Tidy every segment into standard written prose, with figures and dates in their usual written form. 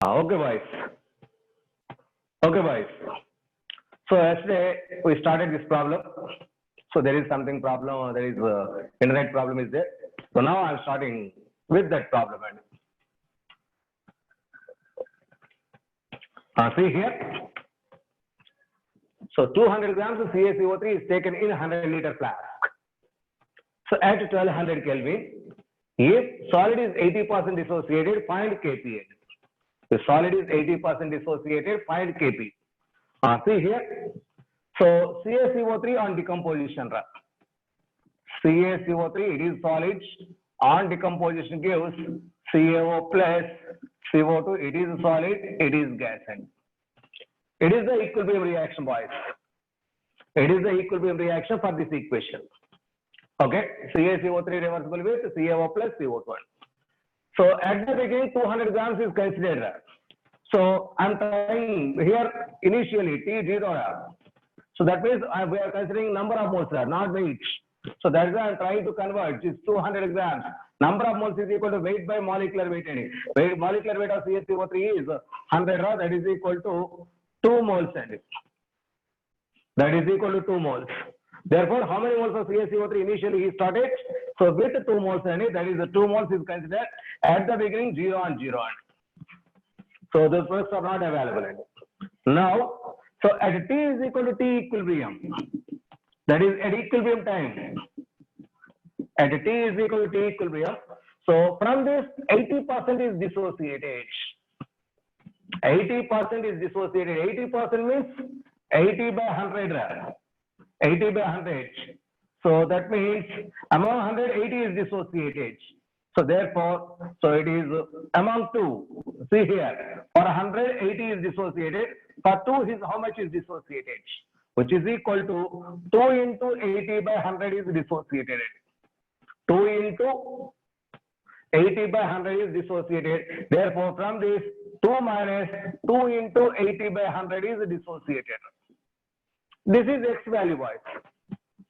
Okay, boys. Okay, boys. So yesterday we started this problem. So there is something problem, or there is internet problem is there. So now I'm starting with that problem. See here. So 200 grams of CaCO3 is taken in 100-liter flask. So at 1200 Kelvin, if solid is 80% dissociated, find Kp. The solid is 80% dissociated, find Kp. See here. So CaCO3 on decomposition. CaCO3, it is solid. On decomposition gives CaO plus CO2. It is solid. It is gas. It is the equilibrium reaction, boys. It is the equilibrium reaction for this equation. Okay. CaCO3 reversible with CaO plus CO2. So at the beginning, 200 grams is considered. So I'm trying here initially T0. So that means we are considering number of moles, not weight. So that's why I'm trying to convert this 200 grams. Number of moles is equal to weight by molecular weight. Molecular weight of CaCO3 is 100. That is equal to 2 moles. That is equal to 2 moles. Therefore, how many moles of CaCO3 initially he started? So with 2 moles, that is the 2 moles is considered at the beginning 0 and 0. So those works are not available. Now, so at T is equal to T equilibrium, that is at equilibrium time, at T is equal to T equilibrium. So from this 80% is dissociated. 80% is dissociated. 80% means 80 by 100. 80 by 100. So that means among 180 is dissociated. So therefore, so it is among 2. See here, for 180 is dissociated. For 2 is how much is dissociated? Which is equal to 2 into 80 by 100 is dissociated. 2 into 80 by 100 is dissociated. Therefore, from this 2 minus 2 into 80 by 100 is dissociated. This is X value, boys.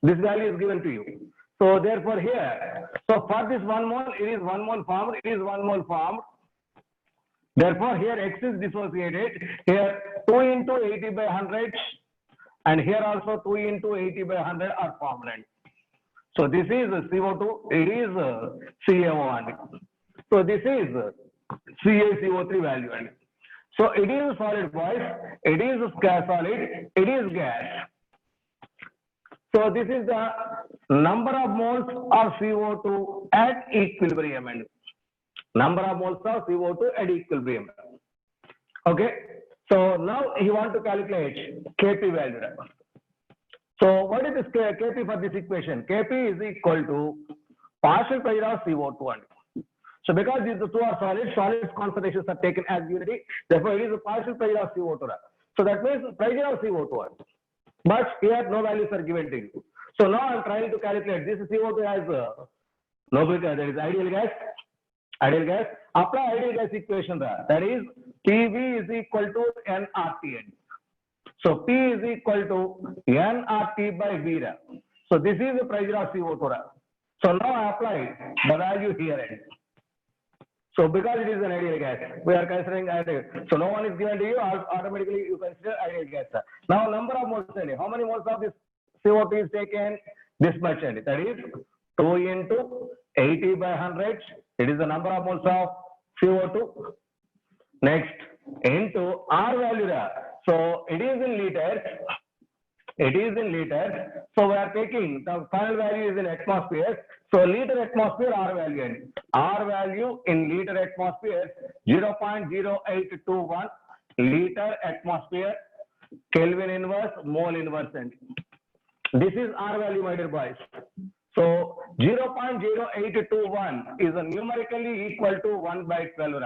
This value is given to you. So therefore here, so for this 1 mole, it is 1 mole formed, it is 1 mole formed. Therefore here X is dissociated. Here 2 into 80 by 100 and here also 2 into 80 by 100 are formed. So this is CO2, it is CaO1. So this is CaCO3 value. So it is solid, boys. It is solid. It is gas. So this is the number of moles of CO2 at equilibrium. Number of moles of CO2 at equilibrium. Okay. So now you want to calculate Kp value. So what is this Kp for this equation? Kp is equal to partial pressure of CO2. So because these two are solid concentrations are taken as unity. Therefore, it is a partial pressure of CO2. So that means pressure of CO2. But here no values are given to you. So now I'm trying to calculate this CO2 as no, that is ideal gas. Ideal gas. Apply ideal gas equation. That is PV is equal to nRT. So P is equal to nRT by V. So this is the pressure of CO2. So now I apply the value here. So because it is an ideal gas, we are considering ideal. So no one is given to you, automatically you consider ideal gas. Now number of moles, how many moles of this CO2 is taken? This much, that is 2 into 80 by 100. It is the number of moles of CO2. Next, into R value. So it is in liters. It is in liters. So we are taking the final value is in atmosphere. So liter atmosphere R value. R value in liter atmosphere 0.0821 liter atmosphere Kelvin inverse mole inverse. This is R value, my dear boys. So 0.0821 is numerically equal to 1 by 12.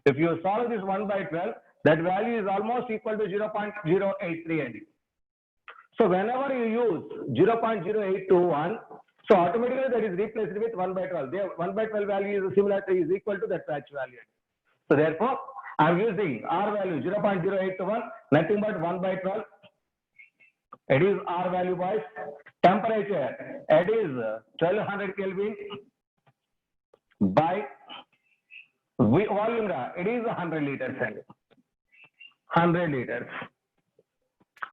If you solve this 1 by 12, that value is almost equal to 0.083. So whenever you use 0.0821, so automatically that is replaced with 1 by 12. There 1 by 12 value is similar to is equal to that patch value. So therefore, I am using R value 0.0821, nothing but 1 by 12. It is R value, boys. Temperature, it is 1200 Kelvin by volume, it is 100 liters and 100 liters.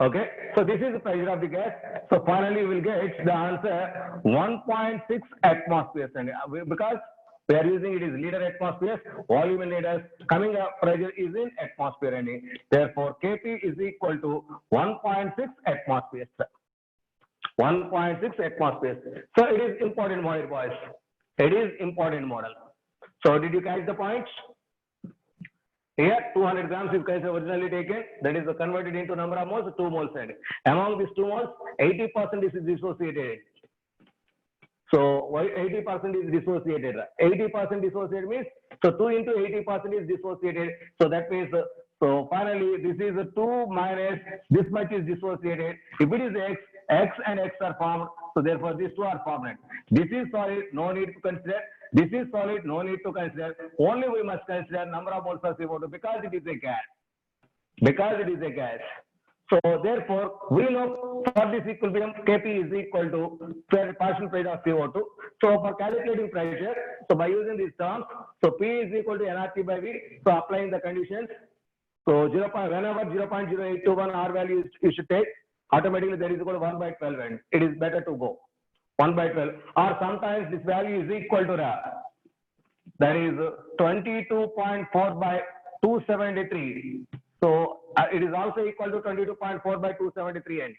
Okay, so this is the pressure of the gas. So finally, we will get the answer 1.6 atmospheres, and because we are using it is liter atmospheres, volume in liters, coming up pressure is in atmosphere, and therefore Kp is equal to 1.6 atmospheres. 1.6 atmospheres. So it is important model, boys. It is important model. So did you catch the points? Here 200 grams is originally taken, that is converted into number of moles, 2 moles, and among these 2 moles 80% is dissociated. So why 80% is dissociated? 80% dissociated means, so 2 into 80% is dissociated. So that means, so finally this is 2 minus this much is dissociated. If it is X, X and X are formed, so therefore these 2 are formed. This is solid, no need to consider. This is solid, no need to consider. Only we must consider number of moles of CO2 because it is a gas. Because it is a gas. So therefore, we know for this equilibrium, Kp is equal to partial pressure of CO2. So for calculating pressure, so by using these terms, so P is equal to nRT by V. So applying the conditions, so whenever 0.0821 R value you should take, automatically that is equal to 1 by 12, and it is better to go 1 by 12, or sometimes this value is equal to that is 22.4 by 273. So it is also equal to 22.4 by 273 n.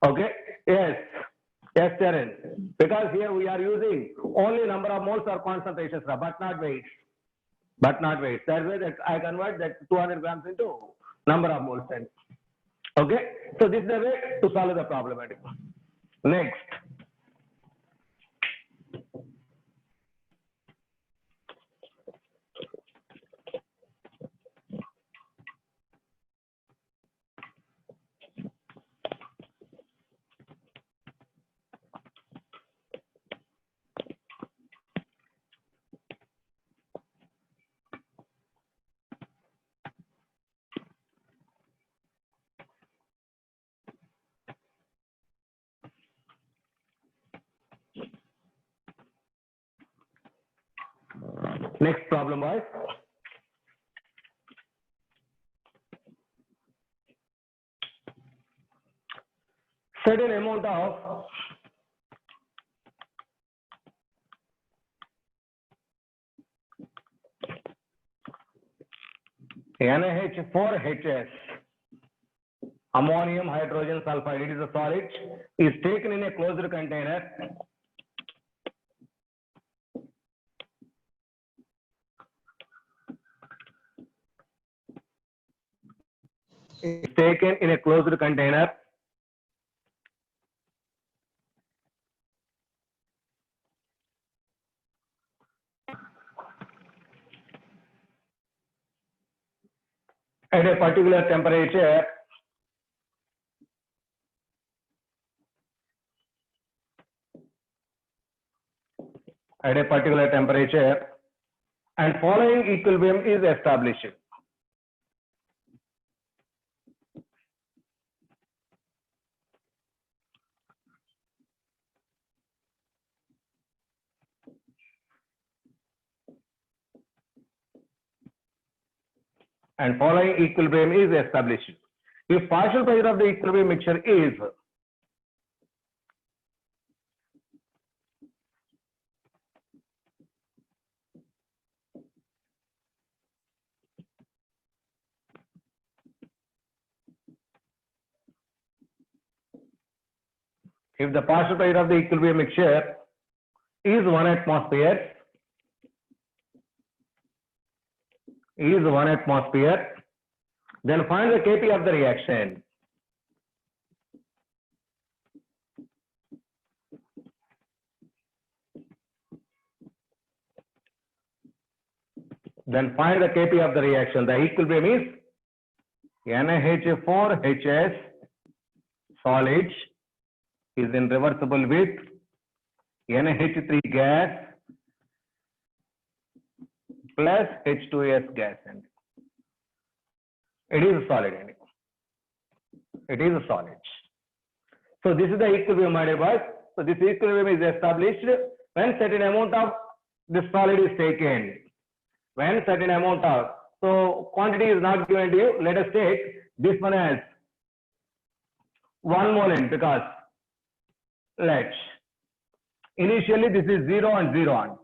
Okay, yes, Sharon, because here we are using only number of moles or concentrations, but not weights. But not weights. That's why that I convert that 200 grams into number of moles. Okay, so this is the way to solve the problem. Next. Next problem was certain amount of NaH4HS, ammonium hydrogen sulfide, it is a solid, is taken in a closed container. Is taken in a closed container at a particular temperature and following equilibrium is established. And following equilibrium is established. If partial pressure of the equilibrium mixture is if the partial pressure of the equilibrium mixture is 1 atmosphere, then find the Kp of the reaction. Then find the Kp of the reaction. The equilibrium is NaH4HS solid is in reversible with NaH3 gas plus H2S gas. And it is a solid. It is a solid. So this is the equilibrium, my dear boys. So this equilibrium is established when certain amount of this solid is taken. when certain amount of, so quantity is not given to you, let us take this one as 1 mole in, because let's, initially this is 0 and 0 on.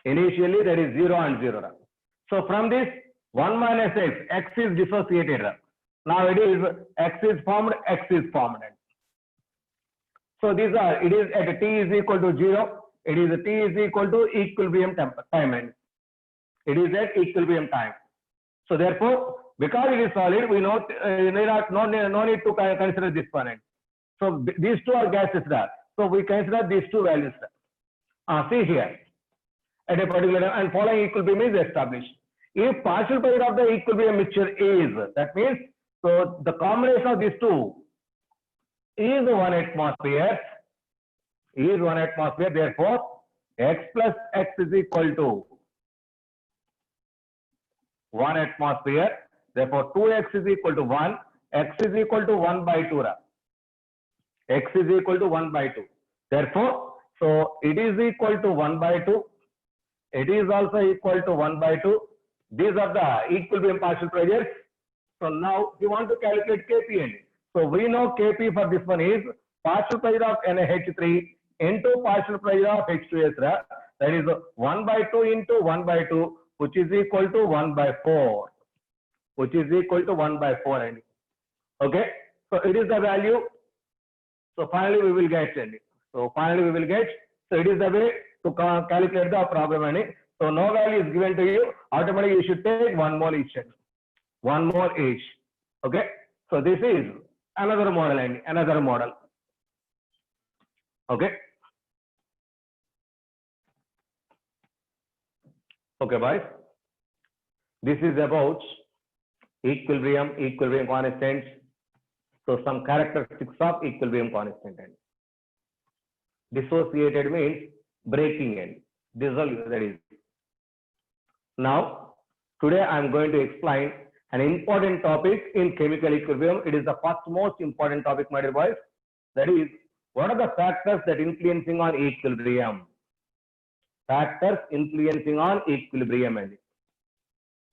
Initially that is 0 and 0. So from this 1 minus x is dissociated. Now it is x is formed. So these are, it is at t is equal to 0. It is t is equal to equilibrium time. It is at equilibrium time. So therefore, because it is solid, we know no need to consider this one. So these two are gases there. So we consider these two values. See here, at a particular time, and following equilibrium is established. If partial pressure of the equilibrium mixture is, that means, so the combination of these two is 1 atmosphere. Therefore, x plus x is equal to 1 atmosphere. Therefore, 2x is equal to 1. X is equal to 1 by 2. X is equal to 1 by 2. Therefore, so it is equal to 1 by 2. It is also equal to 1 by 2. These are the equilibrium partial pressures. So now you want to calculate Kp. So we know Kp for this one is partial pressure of NaH3 into partial pressure of H2S. That is 1 by 2 into 1 by 2, which is equal to 1 by 4. Okay. So it is the value. So finally we will get. So it is the way to calculate the problem. So no value is given to you. Automatically you should take 1 mole each. 1 mole each. Okay. So this is another model. Okay. Okay, boys. This is about equilibrium constants. So some characteristics of equilibrium constant. Dissociated means breaking and dissolve, that is. Now, today I am going to explain an important topic in chemical equilibrium. It is the first most important topic, my dear boys. That is, what are the factors that influencing on equilibrium? Factors influencing on equilibrium.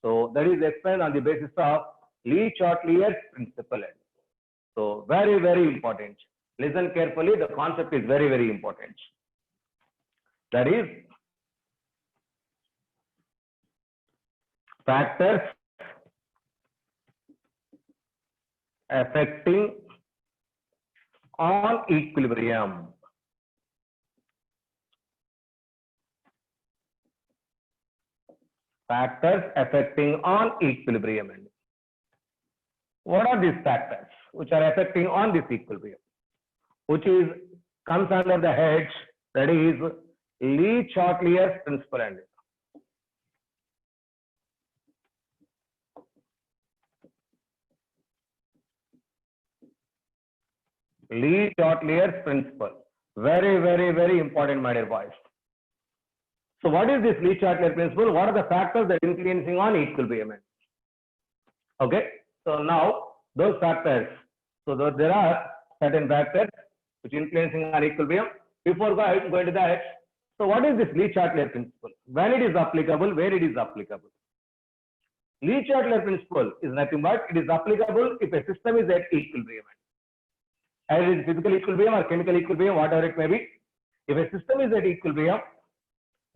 So that is explained on the basis of Le-Chatelier's principle. So very, very important. Listen carefully. The concept is very, very important. That is, factors affecting on equilibrium. Factors affecting on equilibrium. What are these factors which are affecting on this equilibrium? Which is comes under the head, that is Le-Chatelier's principle. Le-Chatelier's principle. Very, very, very important, my dear boys. So what is this Le-Chatelier principle? What are the factors that are influencing on equilibrium? Okay. So now those factors. So there are certain factors which are influencing on equilibrium. Before going to that, so what is this Le-Chatelier principle? When it is applicable, where it is applicable? Le-Chatelier principle is nothing but it is applicable if a system is at equilibrium. Either it is physical equilibrium or chemical equilibrium, whatever it may be. If a system is at equilibrium,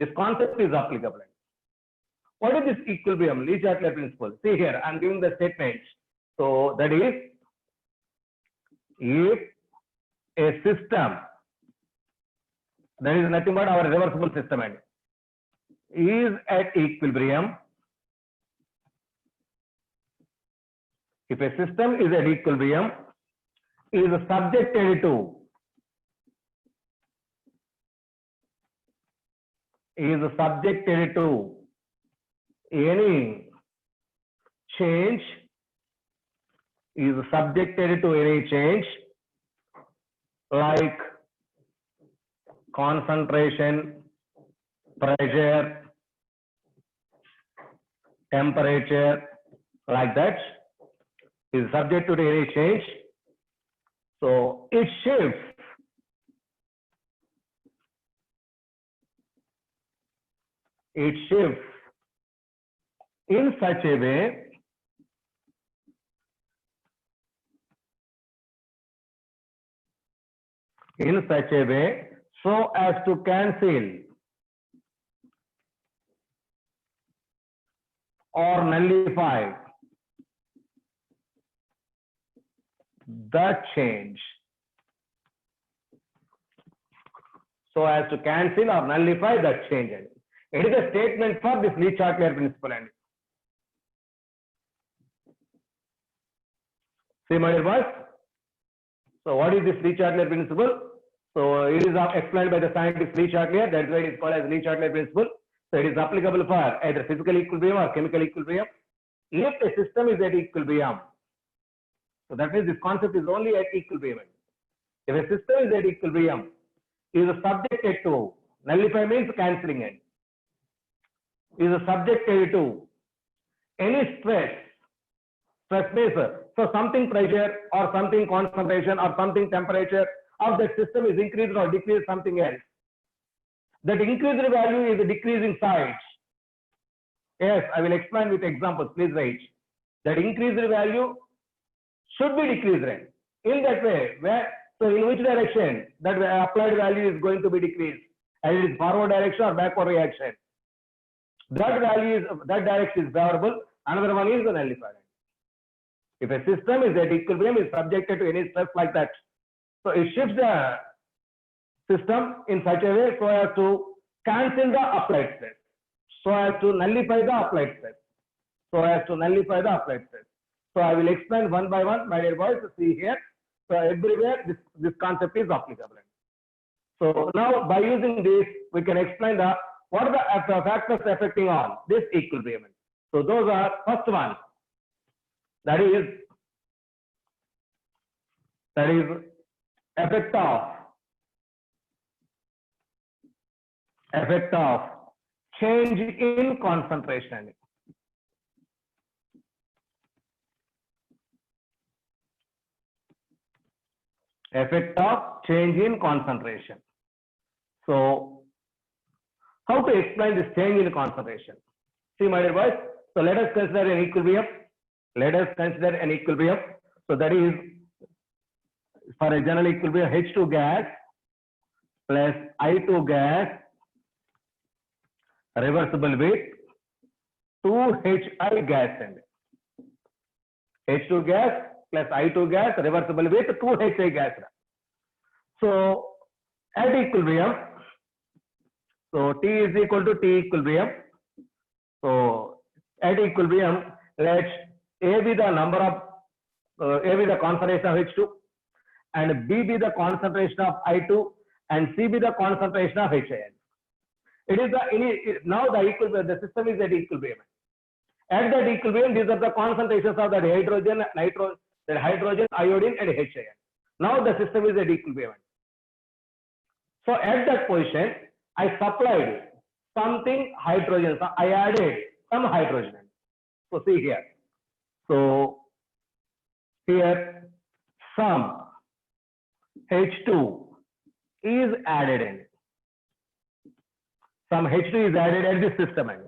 this concept is applicable. What is this equilibrium? Le-Chatelier principle. See here, I am giving the statement. So that is, if a system, that is nothing but our reversible system, is at equilibrium. If a system is at equilibrium, is subjected to any change, like concentration, pressure, temperature, like that, is subject to any change. So it shifts in such a way so as to cancel or nullify the change. So as to cancel or nullify the change. It is a statement for this Le-Chatelier principle. See, my dear boys. So what is this Le-Chatelier principle? So it is explained by the scientist Le-Chatelier. That's why it is called as Le-Chatelier principle. So it is applicable for either physical equilibrium or chemical equilibrium. If a system is at equilibrium, so that means this concept is only at equilibrium. If a system is at equilibrium, is subjected to, nullify means cancelling it, is subjected to any stress means, so something pressure or something concentration or something temperature of that system is increased or decreased something else. That increased value is a decreasing side. Yes, I will explain with examples, please write. That increased value should be decreased. In that way, where, so in which direction that applied value is going to be decreased? And it is forward direction or backward reaction. That value is, that direction is favorable, another one is the nullifier. If a system is at equilibrium, is subjected to any stress like that. So it shifts the system in such a way so as to cancel the applied stress, so as to nullify the applied stress, so as to nullify the applied stress. So I will explain one by one, my dear boys. See here. So everywhere this concept is applicable. So now by using this, we can explain the what are the factors affecting on this equilibrium. So those are first one. That is effect of change in concentration. Effect of change in concentration. So how to explain this change in concentration? See, my dear boys, so let us consider an equilibrium. Let us consider an equilibrium. So that is for a general equilibrium, H2 gas plus I2 gas reversible with 2HI gas and H2 gas plus I2 gas reversible with 2HI gas. So at equilibrium, so T is equal to T equilibrium. So at equilibrium, let A be the number of A be the concentration of H2 and B be the concentration of I2 and C be the concentration of HIN. It is the now the equilibrium, the system is at equilibrium. At that equilibrium, these are the concentrations of the hydrogen, iodine, and HIN. Now the system is at equilibrium. So at that position, I supplied something hydrogen. So I added some hydrogen. So see here. So here some H2 is added in. Some H2 is added at this system end,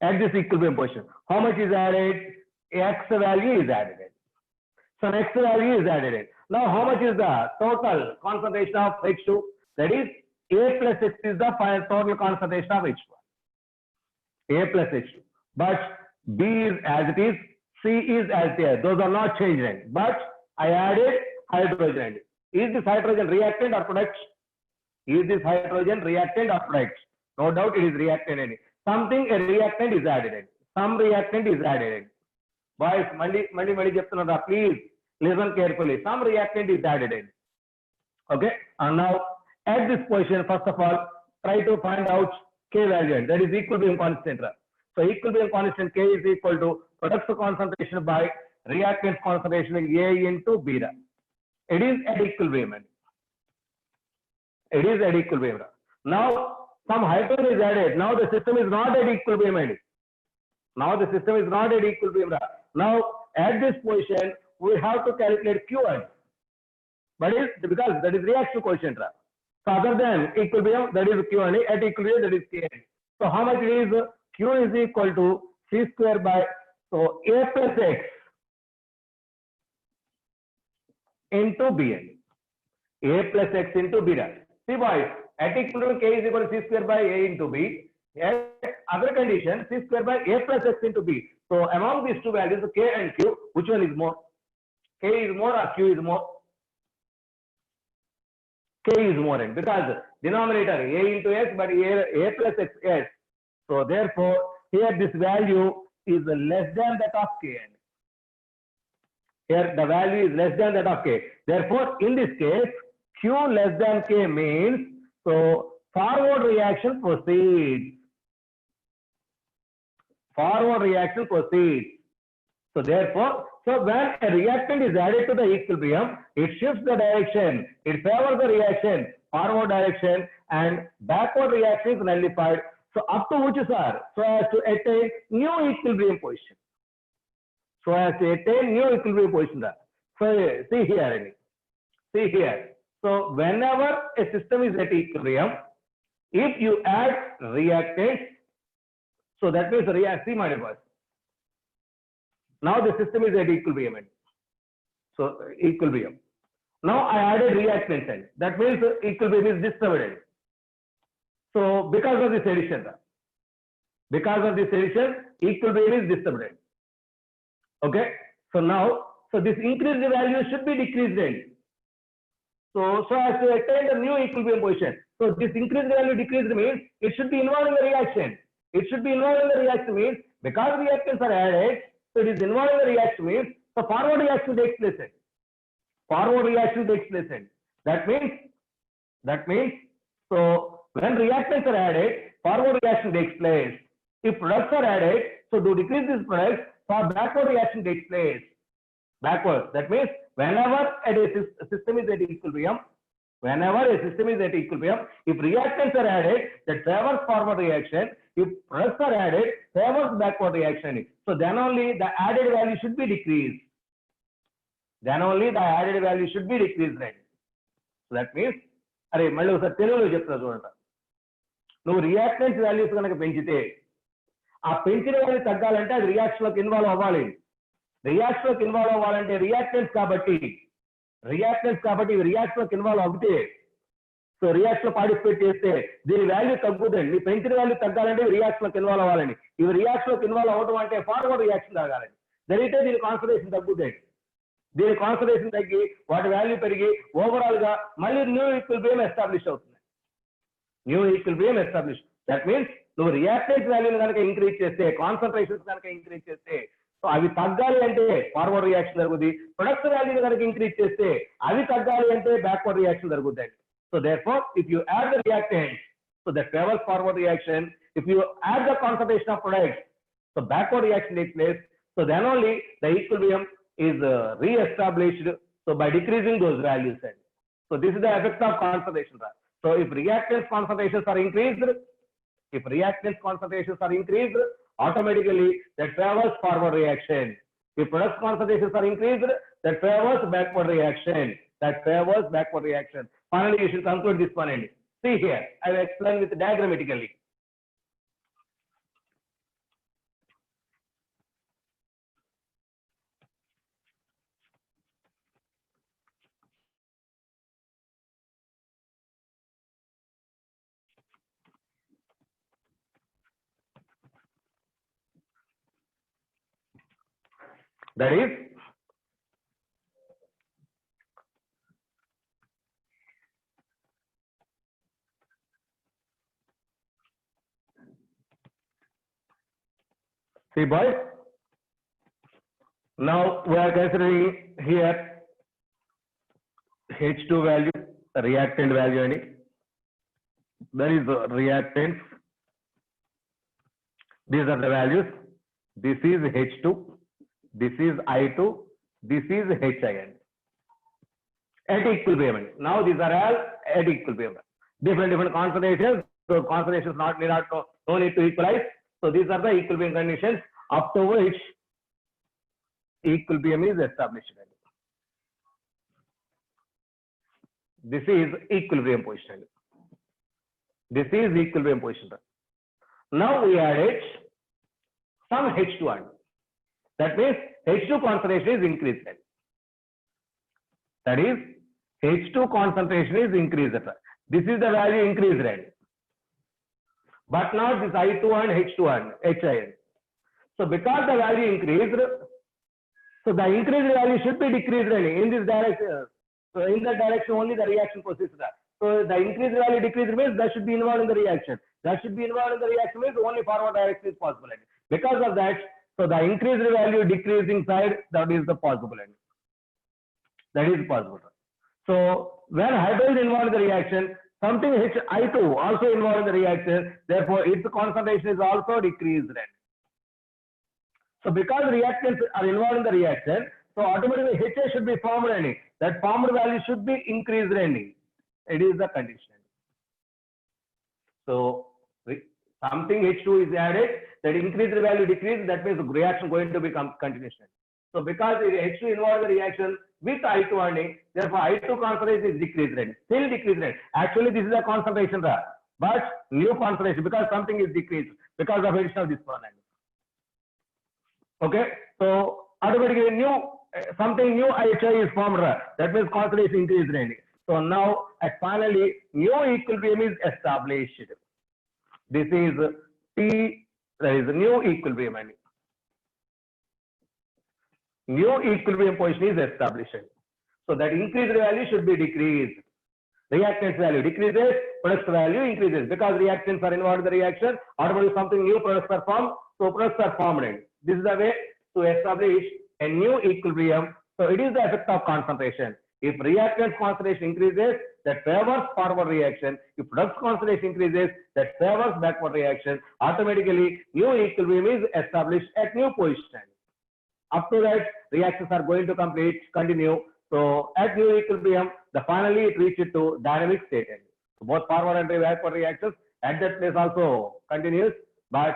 at this equilibrium position. How much is added? X value is added in. Some X value is added in. Now how much is the total concentration of H2? That is A plus X is the total concentration of H1. A plus H2. But B is as it is, C is as it is. Those are not changing. But I added hydrogen. Is this hydrogen reactant or product? Is this hydrogen reactant or product? No doubt it is reactant. Something a reactant is added in. Some reactant is added in. Boys, please listen carefully. Some reactant is added in. Okay. And now at this position, first of all, try to find out K value. That is equilibrium constant. So equilibrium constant K is equal to product concentration by reactant concentration A into beta. It is at equilibrium. It is at equilibrium. Now some hydrogen is added. Now the system is not at equilibrium. Now the system is not at equilibrium. Now at this position, we have to calculate Q1. But it is because that is reaction coefficient. So other than equilibrium, that is Q1. At equilibrium, that is K. So how much is Q is equal to C square by, so A plus X into Bn. A plus X into beta. See boys, at equilibrium K is equal to C square by A into B. At other condition, C square by A plus X into B. So among these two values, K and Q, which one is more? K is more or Q is more? K is more n, because denominator A into X, but A plus X S. So therefore, here this value is less than that of K. Here the value is less than that of K. Therefore, in this case, Q less than K means, so forward reaction proceeds. Forward reaction proceeds. So therefore, so when a reactant is added to the equilibrium, it shifts the direction, it favors the reaction, forward direction, and backward reaction is nullified. So up to which, sir? So as to attain new equilibrium position. So as to attain new equilibrium position. So see here. See here. So whenever a system is at equilibrium, if you add reactants, so that means see my device. Now the system is at equilibrium. So equilibrium. Now I added reactants in. That means equilibrium is disturbed. So because of this addition, equilibrium is disturbed. Okay. So now, so this increased value should be decreased in. So as to attain the new equilibrium position. So this increased value decreased means it should be involved in the reaction. It should be involved in the reaction means because reactants are added, so it is involved in the reaction means the forward reaction takes place. Forward reaction takes place. That means, so when reactants are added, forward reaction takes place. If products are added, so to decrease these products, for backward reaction takes place. Backward. That means whenever a system is at equilibrium, if reactants are added, that favors forward reaction. If products are added, favors backward reaction. So then only the added value should be decreased. Right? So that means, अरे मళ్ళీ ఒకసారి తెలుగులో చెప్తా చూడండి. నువ్వు reactance values కనుక పెంచితే ఆ పెంచిన వాల్యూ తగ్గాలంటే అది రియాక్షన్ లోకి ఇన్వాల్వ్ అవ్వాలి. రియాక్షన్ లోకి ఇన్వాల్వ్ అవ్వాలంటే రియాక్టెన్స్ కాబట్టి ఇవి రియాక్షన్ లోకి ఇన్వాల్వ్ అవుతే, సో రియాక్షన్ లో పార్టిసిపేట్ చేస్తే దీని వాల్యూ తగ్గుతుంది. నీ పెంచిన వాల్యూ తగ్గాలంటే రియాక్షన్ లోకి ఇన్వాల్వ్ అవ్వాలని. ఇవి రియాక్షన్ లోకి ఇన్వాల్వ్ అవ్వడం అంటే ఫార్వర్డ్ రియాక్షన్ జరగాలని. జరిగితే దీని కాన్సన్ట్రేషన్ తగ్గుతుంది. దీని కాన్సన్ట్రేషన్ తగ్గి వాటి వాల్యూ పెరిగి ఓవరాల్ గా మళ్ళీ న్యూ ఈక్విలిబ్రియం ఎస్టాబ్లిష్ అవుతుంది. దట్ మీన్స్ నువ్వు రియాక్టెన్స్ వాల్యూని కనుక ఇంక్రీజ్ చేస్తే, కాన్సన్ట్రేషన్స్ కనుక ఇంక్రీజ్ చేస్తే, సో అవి తగ్గాలి అంటే ఫార్వర్డ్ రియాక్షన్ జరుగుతుంది. ప్రొడక్ట్ వాల్యూని కనుక ఇంక్రీజ్ చేస్తే అవి తగ్గాలి అంటే బ్యాక్వర్డ్ రియాక్షన్ జరుగుతుంది. So therefore if you add the reactant, so that favors forward reaction. If you add the concentration of products, so backward reaction takes place. So then only the equilibrium is re-established. So by decreasing those values. So this is the effect of concentration. So if reactants concentrations are increased, automatically that favors forward reaction. If product concentrations are increased, that favors backward reaction. Finally, you should conclude this one. See here, I will explain with diagrammatically. That is, see boys, now we are considering here H2 value, reactant value. There is reactants. These are the values. This is H2. This is I2, this is HIN. At equilibrium. Now these are all at equilibrium. Different concentrations. So concentrations no need to equalize. So these are the equilibrium conditions up to which equilibrium is established. This is equilibrium position. Now we add it. some H2 ion. That means H2 concentration is increased. That is H2 concentration is increased. This is the value increased. But not this I2 and H2 and HIN. So because the value increased, so the increased value should be decreased in this direction. So in that direction only the reaction proceeds. So the increased value decreased means that should be involved in the reaction. That should be involved in the reaction means only forward direction is possible. Because of that, so the increased value decreasing side, that is the possible. That is possible. So when hydrogen involved in the reaction, something I2 also involved in the reaction, therefore its concentration is also decreased. So because reactants are involved in the reaction, so automatically HA should be formed. That formed value should be increased. It is the condition. So something H2 is added, that increased value decreased, that means the reaction going to become continuation. So because H2 involved in the reaction with I2 only, therefore I2 concentration is decreased. Still decreased. Actually this is a concentration, but new concentration because something is decreased because of addition of this one. Okay, so automatically something new HI is formed. That means concentration increased. So now at finally new equilibrium is established. This is T, that is new equilibrium. New equilibrium position is established. So that increased value should be decreased. Reactants value decreases, products value increases. Because reactants are involved in the reaction, automatically something new products are formed, so products are formed. This is the way to establish a new equilibrium. So it is the effect of concentration. If reactant concentration increases, that favors forward reaction. If product concentration increases, that favors backward reaction. Automatically, new equilibrium is established at new position. Up to that, reactions are going to continue. So at new equilibrium, finally it reaches to dynamic state. So both forward and backward reactions at that place also continues, but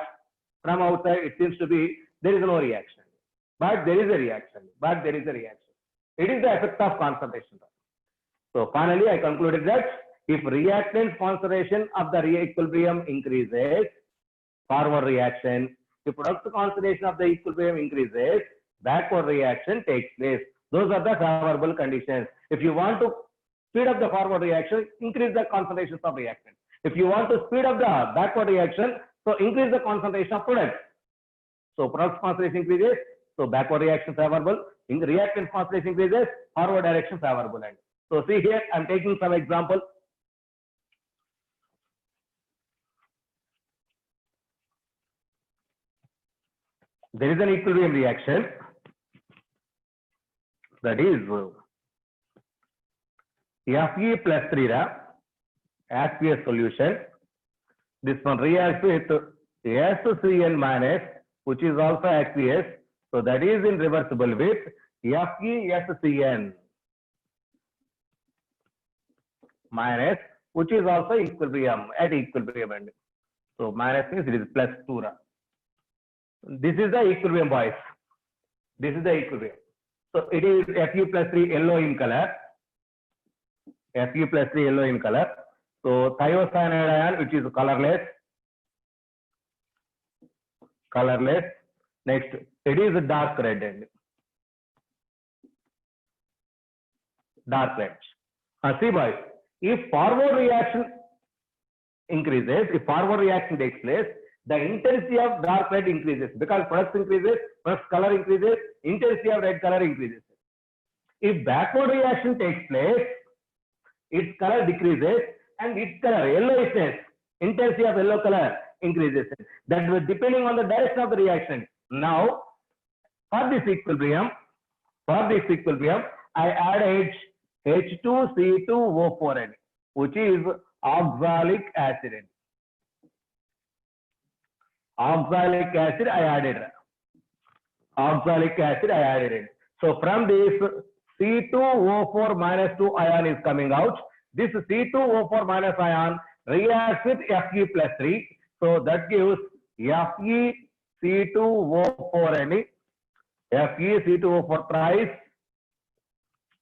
from outside it seems to be there is no reaction. But there is a reaction. It is the effect of concentration. So finally, I concluded that if reactant concentration of the equilibrium increases, forward reaction. If product concentration of the equilibrium increases, backward reaction takes place. Those are the favorable conditions. If you want to speed up the forward reaction, increase the concentrations of reactant. If you want to speed up the backward reaction, so increase the concentration of products. So product concentration increases, so backward reaction favorable. In the reactant concentration increases, forward direction favorable. So see here, I am taking some example. There is an equilibrium reaction, that is Fe plus 3 aqueous solution. This one reacts with SCN minus, which is also aqueous. So that is in reversible with FeSCN minus, which is also equilibrium at equilibrium. So minus means it is plus 2. This is the equilibrium, boys. This is the equilibrium. So it is Fe plus 3 yellow in color. Fe plus 3 yellow in color. So thiocyanide ion, which is colorless. Next, it is dark red. See, boys, if forward reaction increases, if forward reaction takes place, the intensity of dark red increases because products increases, products color increases, intensity of red color increases. If backward reaction takes place, its color decreases and its color, yellowishness, intensity of yellow color increases. That was depending on the direction of the reaction. Now, for this equilibrium, I added H2C2O4N, which is oxalic acid. Oxalic acid I added. So from this C2O4 minus 2 ion is coming out. This C2O4 minus ion reacts with Fe plus 3. So that gives FeC2O4N. FeC2O4 thrice.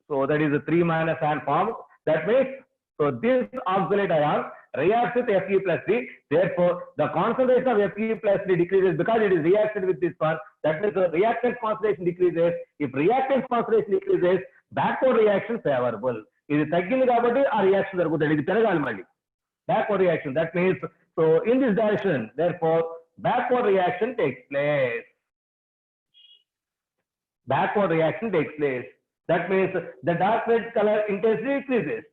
So that is a 3 minus ion formed. That means, so this oxalate ion reacts with Fe plus C. Therefore, the concentration of Fe plus C decreases because it is reacted with this one. That means the reactant concentration decreases. If reactant concentration decreases, backward reaction favorable. This is a reaction. Backward reaction. That means, so in this direction, therefore, backward reaction takes place. Backward reaction takes place. That means the dark red color intensity decreases.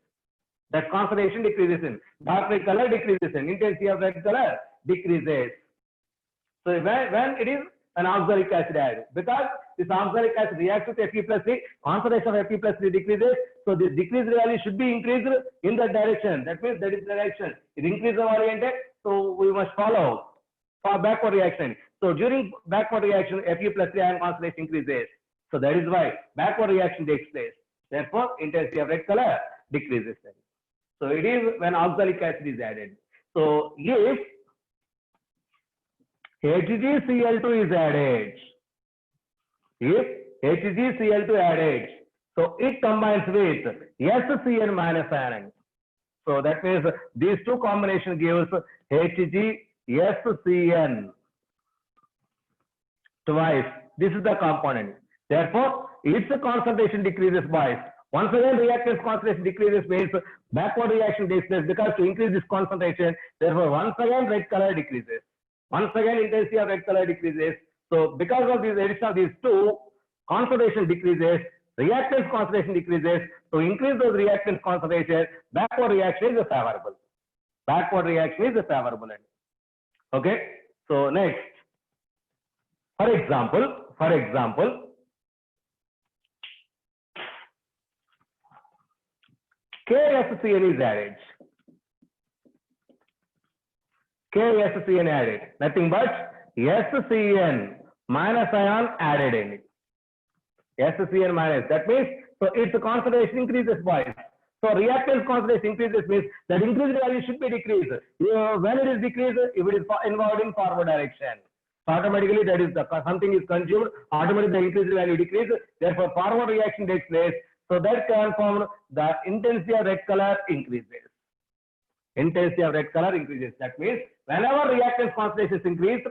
That concentration decreases in. Dark red color decreases in. Intensity of red color decreases. So when it is an oxalic acid added, because this oxalic acid reacts with Fe plus C, concentration of Fe plus C decreases. So this decreased value should be increased in that direction. That means that is the direction. It increases oriented, so we must follow for backward reaction. So during backward reaction, Fe plus C ion concentration increases. So that is why backward reaction takes place. Therefore, intensity of red color decreases. So it is when oxalic acid is added. So if HgCl2 is added, if HgCl2 added, so it combines with SCN minus anion. So that means these two combination gives HgSCN twice. This is the component. Therefore, its concentration decreases by. Once again, reactants concentration decreases means backward reaction takes place because to increase this concentration, therefore once again red color decreases. Once again intensity of red color decreases. So because of this addition of these two, concentration decreases, reactants concentration decreases. To increase those reactants concentration, backward reaction is favorable. Backward reaction is favorable. Okay. So next, for example, KSCN is added. KSCN added. Nothing but SCN minus ion added in it. SCN minus. That means, so its concentration increases by. So reactants concentration increases means that increased value should be decreased. When it is decreased, if it is involved in forward direction. So automatically that is the something is consumed, automatically the increased value decreases. Therefore, forward reaction takes place. So that confirmed the intensity of red color increases. Intensity of red color increases. That means whenever reactant concentration is increased,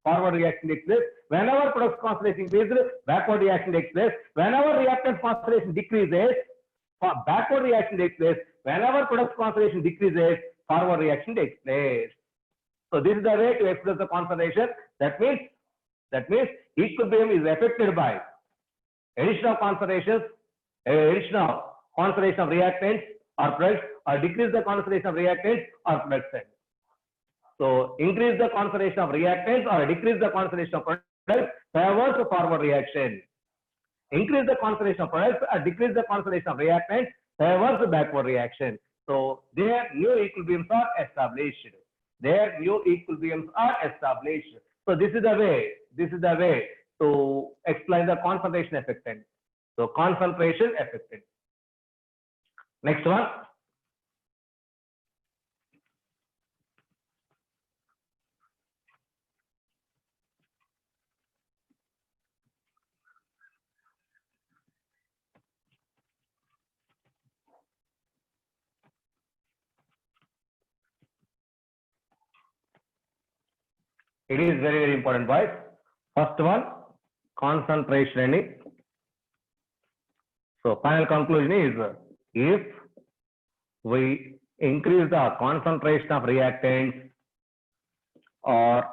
forward reaction takes place. Whenever product concentration increases, backward reaction takes place. Whenever reactant concentration decreases, backward reaction takes place. Whenever product concentration decreases, forward reaction takes place. So this is the way to express the concentration. That means equilibrium is affected by addition of concentrations. Addition of concentration of reactants or products, or decrease the concentration of reactants or products. So increase the concentration of reactants or decrease the concentration of products favors the forward reaction. Increase the concentration of products or decrease the concentration of reactants favors the backward reaction. So their new equilibriums are established. Their new equilibriums are established. So this is the way to explain the concentration affectant. So concentration affected. Next one. It is very, very important, boys. First one, concentration. So final conclusion is, if we increase the concentration of reactants or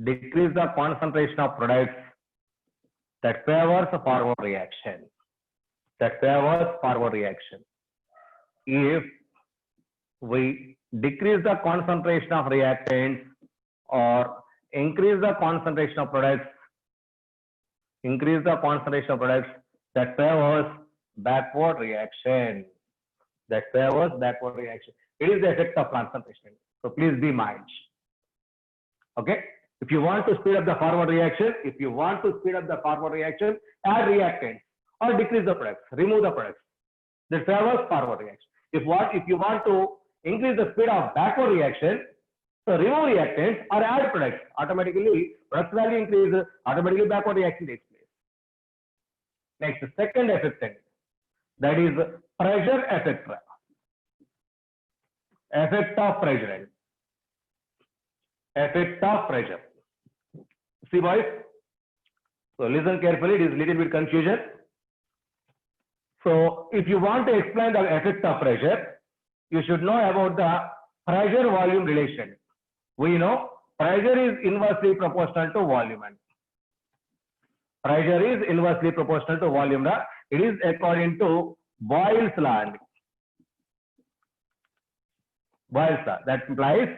decrease the concentration of products, that favors a forward reaction. That favors forward reaction. If we decrease the concentration of reactants or increase the concentration of products, that favors backward reaction. That favors backward reaction. It is the effect of concentration. So please be mind. Okay. If you want to speed up the forward reaction, add reactants or decrease the products, remove the products. That favors forward reaction. If you want to increase the speed of backward reaction, so remove reactants or add products. Automatically, product value increases. Automatically, backward reaction takes place. Next, second effect, that is pressure effect. effect of pressure. Effect of pressure. See boys, so listen carefully, it is little bit confusion. So if you want to explain the effect of pressure, you should know about the pressure volume relation. We know pressure is inversely proportional to volume. And pressure is inversely proportional to volume. It is according to Boyle's law. Boyle's law. That implies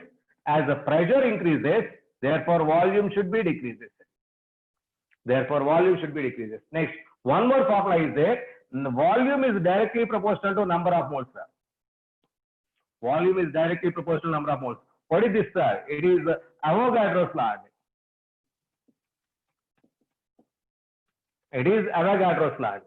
as the pressure increases, therefore volume should be decreases. Therefore volume should be decreases. Next, one more formula is there. Volume is directly proportional to number of moles. Volume is directly proportional to number of moles. What is this, sir? It is Avogadro's law. It is Avogadro's law.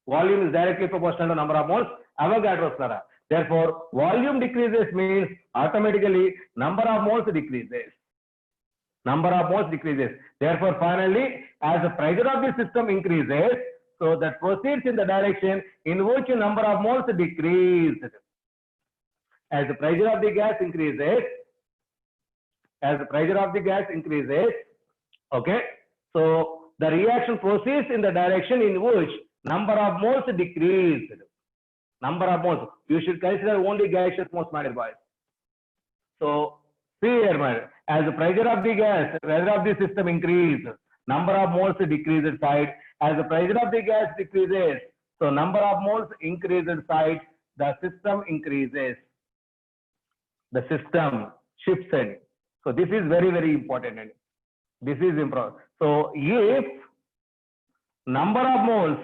Volume is directly proportional to number of moles. Avogadro's law. Therefore, volume decreases means automatically number of moles decreases. Number of moles decreases. Therefore, finally, as the pressure of the system increases, so that proceeds in the direction in which number of moles decrease. As the pressure of the gas increases, okay, so the reaction proceeds in the direction in which number of moles decrease. Number of moles. You should consider only gaseous moles, my dear boys. So see here, my as the pressure of the gas, pressure of the system increases, number of moles decrease inside. As the pressure of the gas decreases, so number of moles increase inside, the system increases. The system shifts in. So this is very, very important. This is important. So if number of moles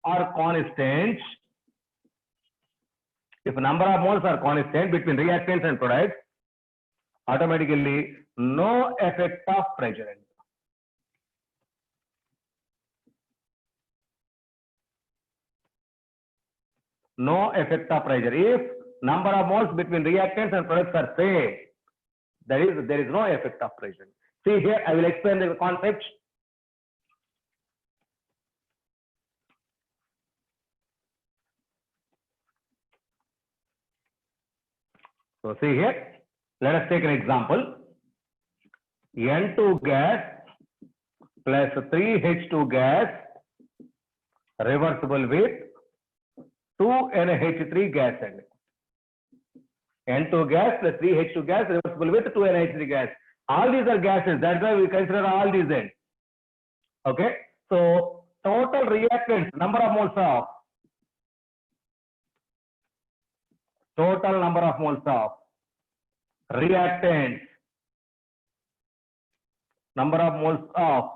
are constant, if number of moles are constant between reactants and products, automatically no effect of pressure. No effect of pressure. If number of moles between reactants and products are same, there is no effect of pressure. See here, I will explain the concept. So see here, let us take an example. N2 gas plus 3H2 gas reversible with 2NH3 gas. N2 gas plus 3H2 gas reversible with 2NH3 gas. All these are gases. That's why we consider all these N. Okay. So total reactants, number of moles of reactants, number of moles of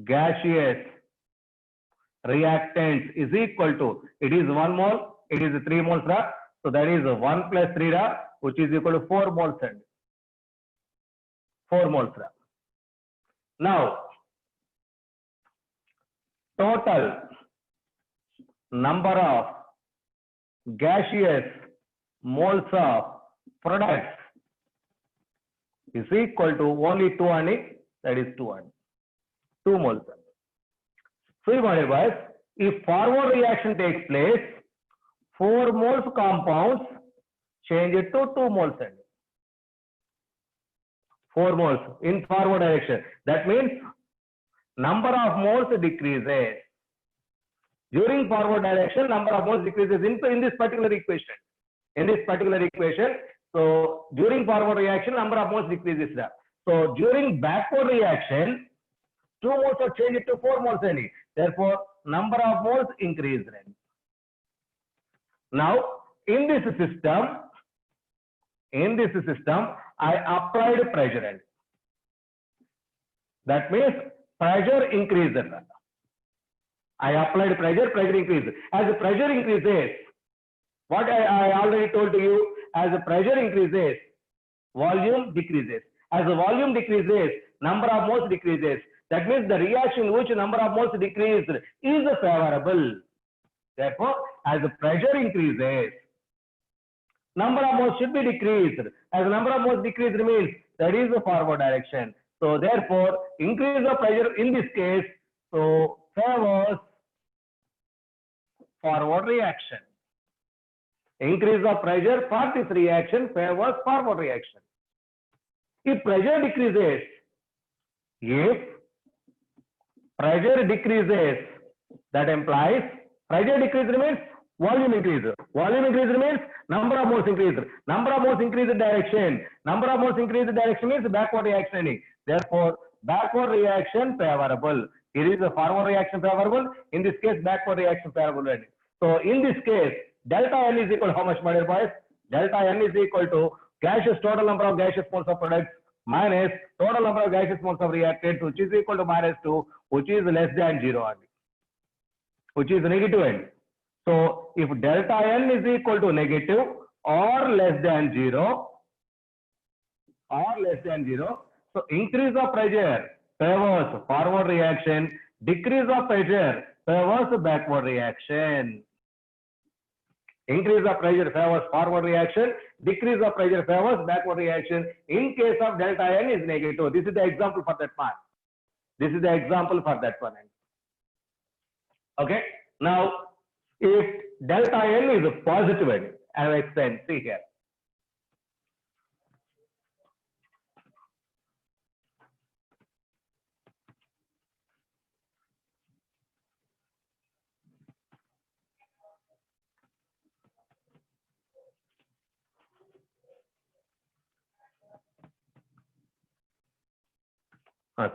gaseous reactants is equal to, it is 1 mole, it is 3 moles, so that is 1 plus 3, which is equal to 4 moles. 4 moles. Now, total number of gaseous moles of products is equal to only 2 only, that is 2 only. 2 moles. So, boys, if forward reaction takes place, 4 moles compounds change it to 2 moles. 4 moles in forward direction. That means number of moles decreases. During forward direction, number of moles decreases in this particular equation. In this particular equation, so during forward reaction, number of moles decreases. So during backward reaction, 2 moles are changed to 4 moles only. Therefore, number of moles increase. Now, in this system, I applied pressure. That means pressure increases. I applied pressure, pressure increases. As the pressure increases, what I already told to you, as the pressure increases, volume decreases. As the volume decreases, number of moles decreases. That means the reaction in which number of moles decrease is favorable. Therefore, as the pressure increases, number of moles should be decreased. As the number of moles decreased means that is the forward direction. So therefore, increase of pressure in this case, so favors forward reaction. Increase of pressure for this reaction favors forward reaction. If pressure decreases, that implies pressure decrease means volume increase. Volume increase means number of moles increase. Number of moles increase direction. Number of moles increase direction means backward reaction. Therefore, backward reaction favorable. Here is a forward reaction favorable. In this case, backward reaction favorable. So in this case, delta N is equal to how much, my dear boys? Delta N is equal to gaseous total number of gaseous moles of products minus total number of gaseous moles of reactants, which is equal to -2, which is less than 0, which is negative N. So if delta N is equal to negative or less than 0, so increase of pressure favors forward reaction, decrease of pressure favors backward reaction. Increase of pressure favors forward reaction, decrease of pressure favors backward reaction. In case of delta N is negative. This is the example for that one. Okay. Now, if delta N is positive, I have explained. See here.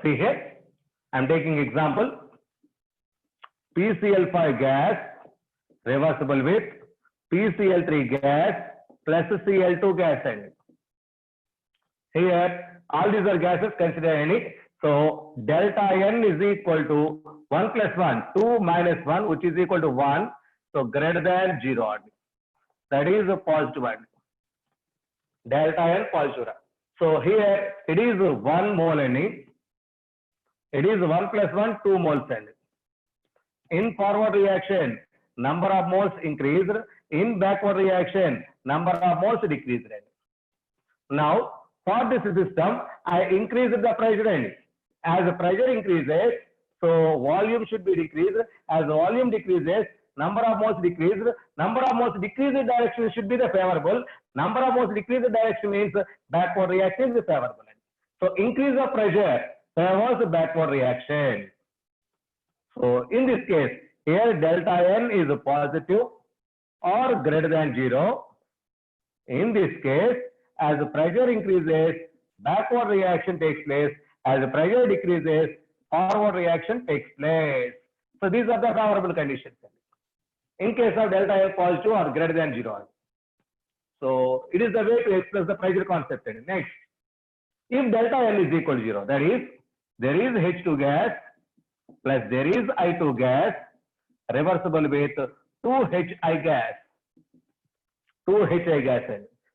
See here, I am taking example. PCl5 gas reversible with PCl3 gas plus Cl2 gas. And here, all these are gases considered in it. So delta N is equal to 1 plus 1, 2 minus 1, which is equal to 1. So greater than 0. That is a positive one. Delta N positive. So here it is 1 mole N. It is 1 plus 1, 2 moles N. In forward reaction, number of moles increased. In backward reaction, number of moles decreased. Now, for this system, I increased the pressure N. As the pressure increases, so volume should be decreased. As the volume decreases, number of moles decreased. Number of moles decreased direction should be the favorable. Number of moles decreased direction means backward reaction is favorable. So increase of pressure favors backward reaction. So in this case, here delta N is positive or greater than 0. In this case, as the pressure increases, backward reaction takes place. As the pressure decreases, forward reaction takes place. So these are the favorable conditions. In case of delta N positive or greater than 0. So it is the way to express the pressure concept. Next, if delta N is equal to 0, that is, there is H2 gas plus there is I2 gas reversible with 2HI gas.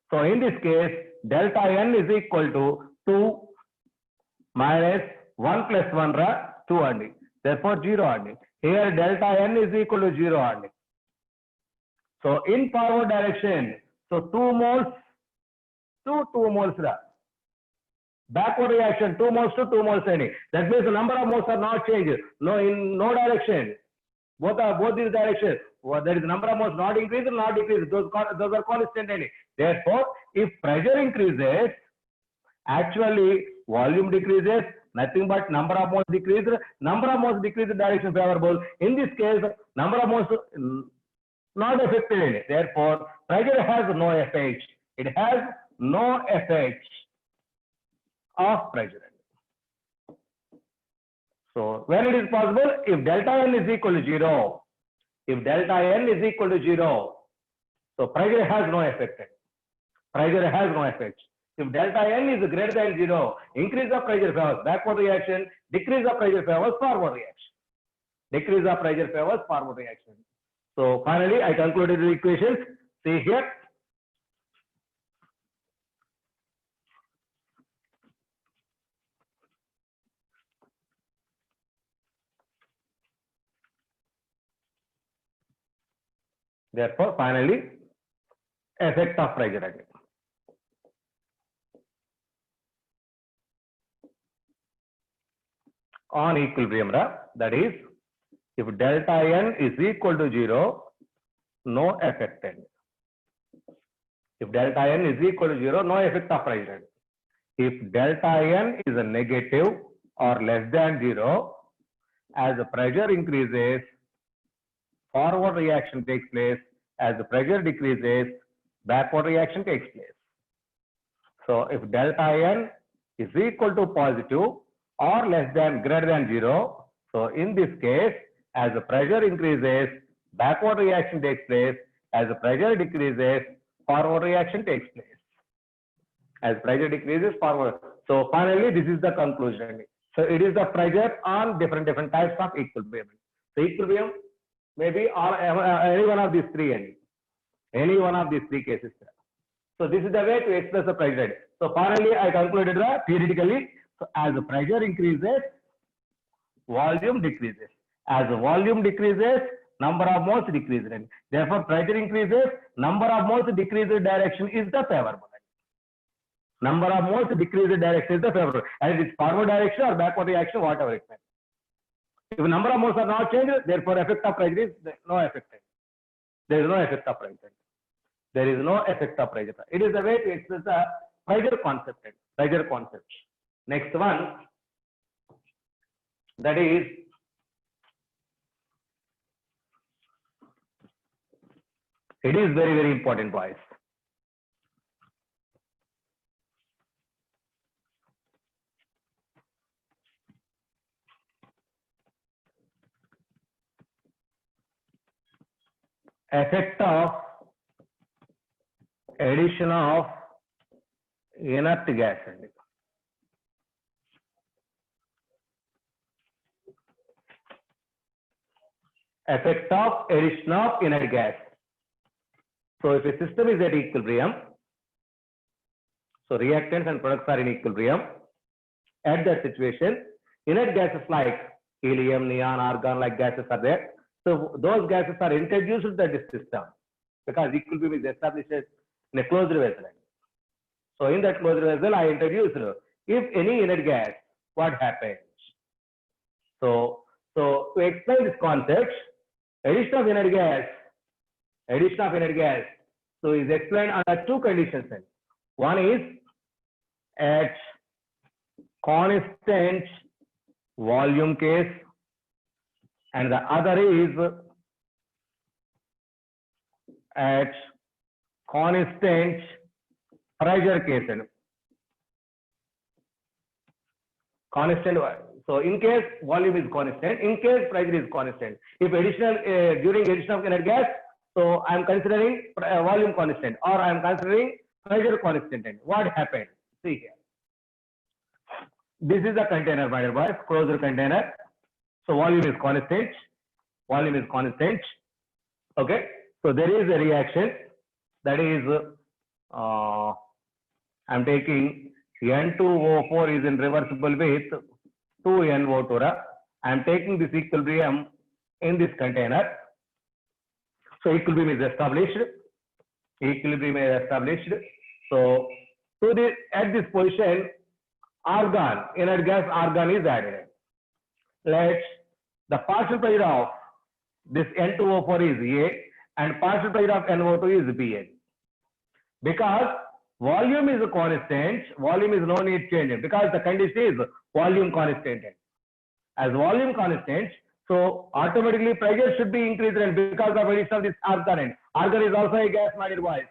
So in this case, delta N is equal to 2 minus 1 plus 1 2 only. Therefore 0 only. Here delta N is equal to 0 only. So in forward direction, so 2 moles to 2 moles. Backward reaction, 2 moles to 2 moles. That means the number of moles are not changed. No, in no direction. Both these directions. Well, there is number of moles not increased or not decreased. Those are constant. Therefore, if pressure increases, actually volume decreases. Nothing but number of moles decreased. Number of moles decreased direction favorable. In this case, number of moles not affected. Therefore, pressure has no effect. It has no effect of pressure. So when it is possible, if delta N is equal to 0, so pressure has no effect. If delta N is greater than 0, increase of pressure favors backward reaction, decrease of pressure favors forward reaction. So finally, I concluded the equations. See here. Therefore, finally, effect of pressure again. On equilibrium, that is, if delta N is equal to 0, no effect. If delta n is equal to 0, no effect of pressure. If delta n is a negative or less than 0, as the pressure increases, forward reaction takes place. As the pressure decreases, backward reaction takes place. So if delta n is equal to positive or less than greater than 0, so in this case, as the pressure increases, backward reaction takes place. As the pressure decreases, forward reaction takes place. As pressure decreases, forward. So finally, this is the conclusion. So it is the pressure on different types of equilibrium. So equilibrium may be any one of these three, any one of these three cases. So this is the way to express the pressure. So finally, I concluded that theoretically, so as the pressure increases, volume decreases. As the volume decreases, number of moles decreases. Therefore, pressure increases, number of moles decreases direction is the favorable. Number of moles decreases direction is the favorable. And it is forward direction or backward reaction, whatever it may be. If number of moles are not changed, therefore effect of pressure is no effect. There is no effect of pressure. There is no effect of pressure. It is the way to express the pressure concept. Pressure concept. Next one, that is it is very important, boys. Effect of addition of inert gas. Effect of addition of inert gas. So if a system is at equilibrium, so reactants and products are in equilibrium, at that situation, inert gases like helium, neon, argon like gases are there. So those gases are introduced to the system because equilibrium is established in a closed vessel. So in that closed vessel, I introduced if any inert gas, what happens? So to explain this concept, addition of inert gas, so is explained under two conditions. One is at constant volume case, and the other is at constant pressure case. Constant. So in case volume is constant, in case pressure is constant. If additional during addition of inert gas, so I am considering volume constant or I am considering pressure constant. What happened? See here. This is the container, my dear boys, closed container. So volume is constant. Volume is constant. Okay. So there is a reaction, that is, I'm taking N2O4 is in reversible with 2NO2. I'm taking this equilibrium in this container. So equilibrium is established. Equilibrium is established. So at this position, argon, inert gas argon is added. Let the partial pressure of this N2O4 is A and partial pressure of NO2 is BN. Because volume is a constant, volume is no need changing because the condition is volume constant. As volume constant, so automatically pressure should be increased, and because of addition of this argon. Argon is also a gas, my dear boys.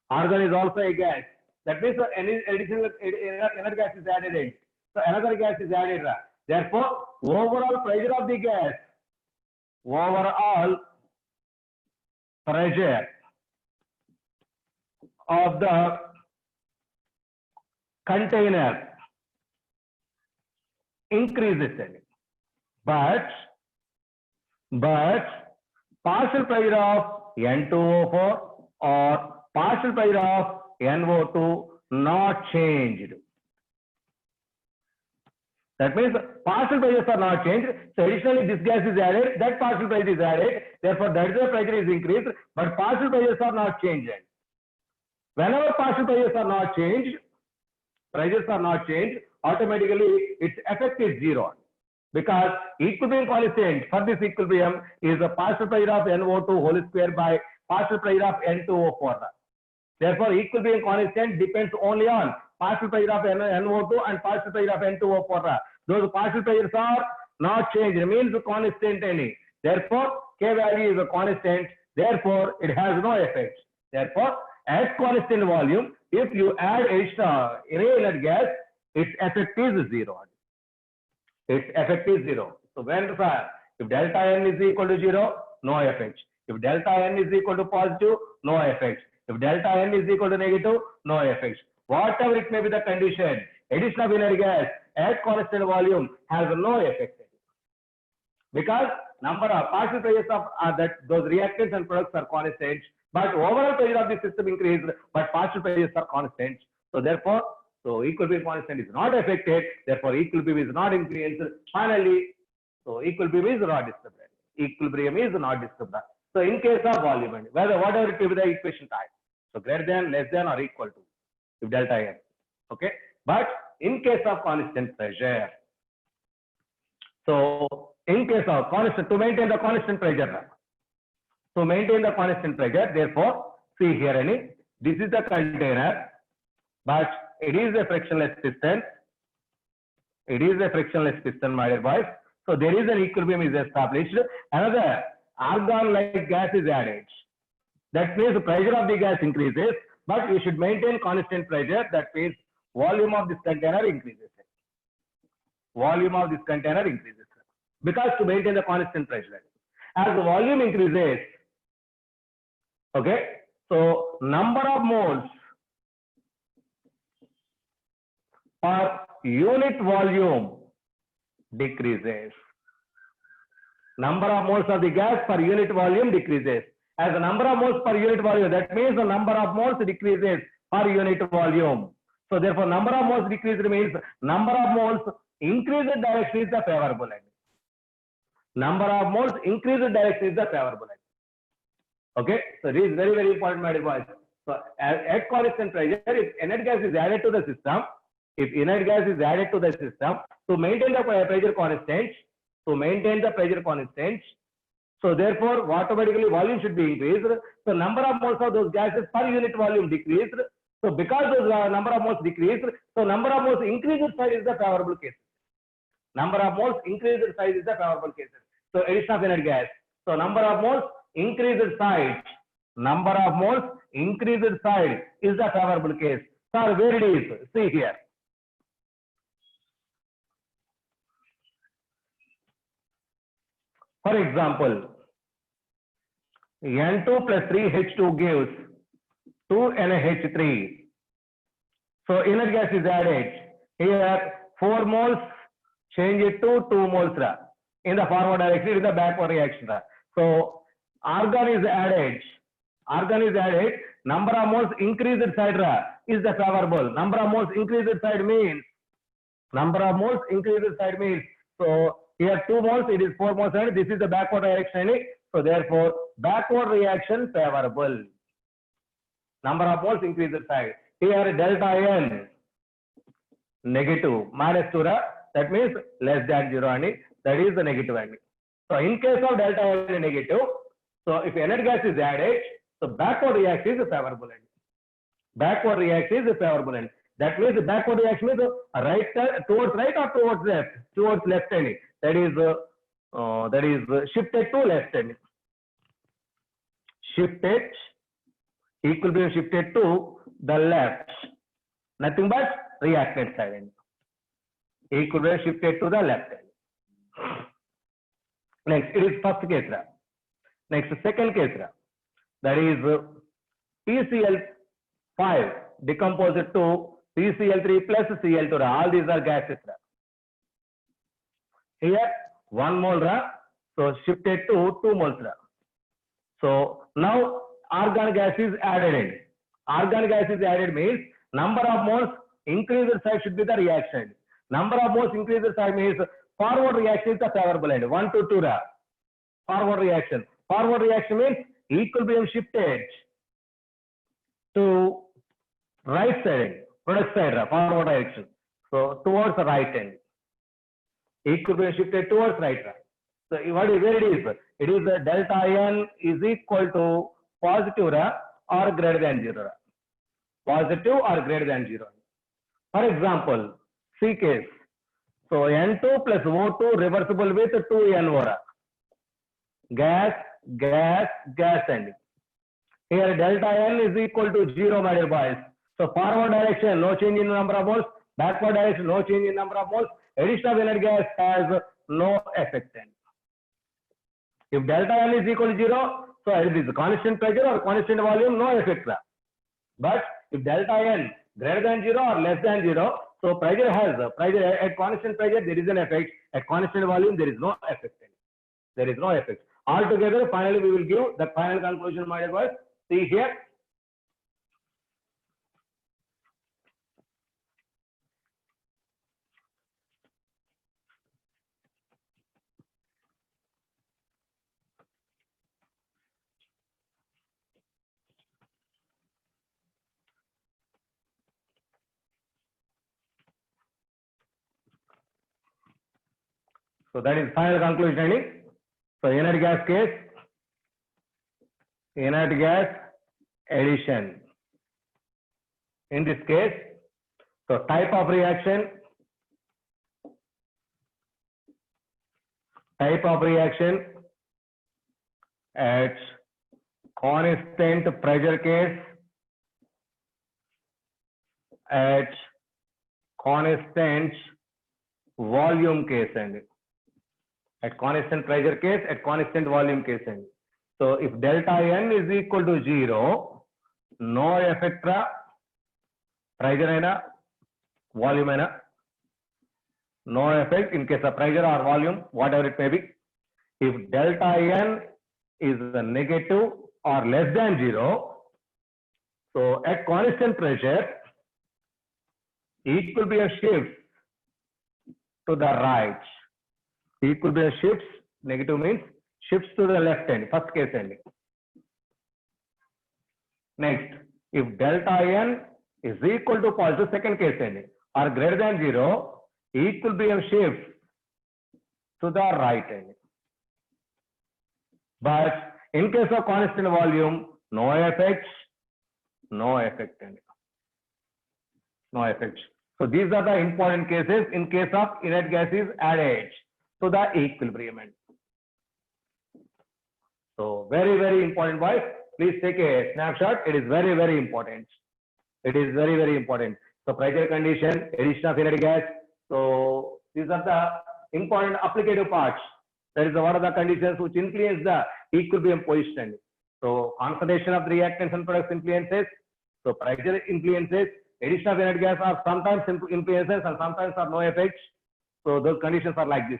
Argon is also a gas. That means any additional inert gas is added in. So another gas is added. Therefore, overall pressure of the gas, overall pressure of the container increases, but partial pressure of N2O4 or partial pressure of NO2 not changed. That means partial pressures are not changed. So additionally this gas is added, that partial pressure is added. Therefore that pressure is increased, but partial pressures are not changed. Whenever partial pressures are not changed, automatically its effect is zero. Because equilibrium constant for this equilibrium is the partial pressure of NO2 whole square by partial pressure of N2O4. Therefore, equilibrium constant depends only on partial pressure of NO2 and partial pressure of N2O4. Those partial pressures are not changed, remains constant any. Therefore, K value is a constant. Therefore, it has no effect. Therefore, at constant volume, if you add extra inert gas, its effect is zero. Its effect is zero. So when if delta N is equal to 0, no effect. If delta N is equal to positive, no effect. If delta N is equal to negative, no effect. Whatever it may be the condition, addition of inert gas at constant volume has no effect. Because number of partial pressures of those reactants and products are constant, but overall pressure of the system increased, but partial pressures are constant. So therefore, equilibrium constant is not affected. Therefore, equilibrium is not influenced. Finally, so equilibrium is not disturbed. Equilibrium is not disturbed. So in case of volume, and whatever it will be the equation type, so greater than, less than, or equal to, if delta N. Okay, but in case of constant pressure, so in case of constant, to maintain the constant pressure, therefore, see here, this is the container, but it is a frictionless piston. It is a frictionless piston, my dear boys. So there is an equilibrium is established. Another argon-like gas is added. That means the pressure of the gas increases, but you should maintain constant pressure. That means volume of this container increases. Volume of this container increases. Because to maintain the constant pressure. As the volume increases, okay, so number of moles per unit volume decreases. Number of moles of the gas per unit volume decreases. As the number of moles per unit volume, that means the number of moles decreases per unit volume. So therefore, number of moles decreased means number of moles increased direction is the favorable end. Number of moles increased direction is the favorable end. Okay, so this is very, very important, my dear boys. So at constant pressure, if inert gas is added to the system, to maintain the pressure constant, so therefore, automatically volume should be increased. So number of moles of those gases per unit volume decreased. So because those number of moles decreased, so number of moles increased size is the favorable case. Number of moles increased size is the favorable case. So addition of inert gas. So number of moles increased size. Number of moles increased size is the favorable case. Sir, where it is? See here. For example, N2 plus 3H2 gives 2NH3. So inert gas is added. Here 4 moles, change it to 2 moles in the forward direction, in the backward reaction. So argon is added. Number of moles increased side is the favorable. Number of moles increased side means. So here 2 moles, it is 4 moles, and this is the backward reaction. So therefore, backward reaction favorable. Number of moles increased side. Here delta N negative, -2, that means less than 0, and that is the negative end. So in case of delta N negative, so if inert gas is added, so backward reaction is a favorable end. That means the backward reaction means right towards right or towards left? Towards left hand. That is shifted to left hand. Equilibrium shifted to the left. Nothing but reactant side. Equilibrium shifted to the left hand. Next, it is first case. Next, second case. That is PCl5 decomposed to PCl3 plus Cl2. All these are gases. Here 1 mole, so shifted to 2 moles. So now argon gas is added in. Argon gas is added means number of moles increased side should be the reaction. Number of moles increased side means forward reaction is the favorable end. 1 to 2. Forward reaction. Forward reaction means equilibrium shifted to right side, product side, forward direction. So towards the right end. Equilibrium shifted towards right. So where it is? It is delta N is equal to positive or greater than 0. positive or greater than 0. For example, C case. So N2 plus O2 reversible with 2NO. Gas, gas, gas ending. Here delta N is equal to 0, my dear boys. So forward direction, no change in number of moles. Backward direction, no change in number of moles. Addition of inert gas has no effect. If delta N is equal to 0, so it is constant pressure or constant volume, no effect. But if delta N greater than 0 or less than 0, so pressure has pressure at constant pressure there is an effect. At constant volume there is no effect. There is no effect. Altogether, finally we will give the final conclusion, my dear boys. See here. So that is final conclusion. So inert gas case, inert gas addition. In this case, so type of reaction, at constant pressure case, at constant volume case, and at constant pressure case, at constant volume case. And so if delta N is equal to 0, no effect pressure aina, volume aina, no effect in case of pressure or volume, whatever it may be. If delta N is negative or less than 0, so at constant pressure, equilibrium shifts to the right. Equilibrium shifts, negative means shifts to the left hand, first case ending. Next, if delta N is equal to positive, second case ending, or greater than 0, equilibrium shifts to the right hand. But in case of constant volume, no effects, no effect. No effects. So these are the important cases in case of inert gases added to the equilibrium. So very, very important, boys. Please take a snapshot. It is very, very important. It is very, very important. So pressure condition, addition of inert gas. So these are the important applicative parts. That is what are the conditions which influence the equilibrium position. So concentration of the reactants and products influences. So pressure influences. Addition of inert gas are sometimes influences and sometimes are no effects. So those conditions are like this.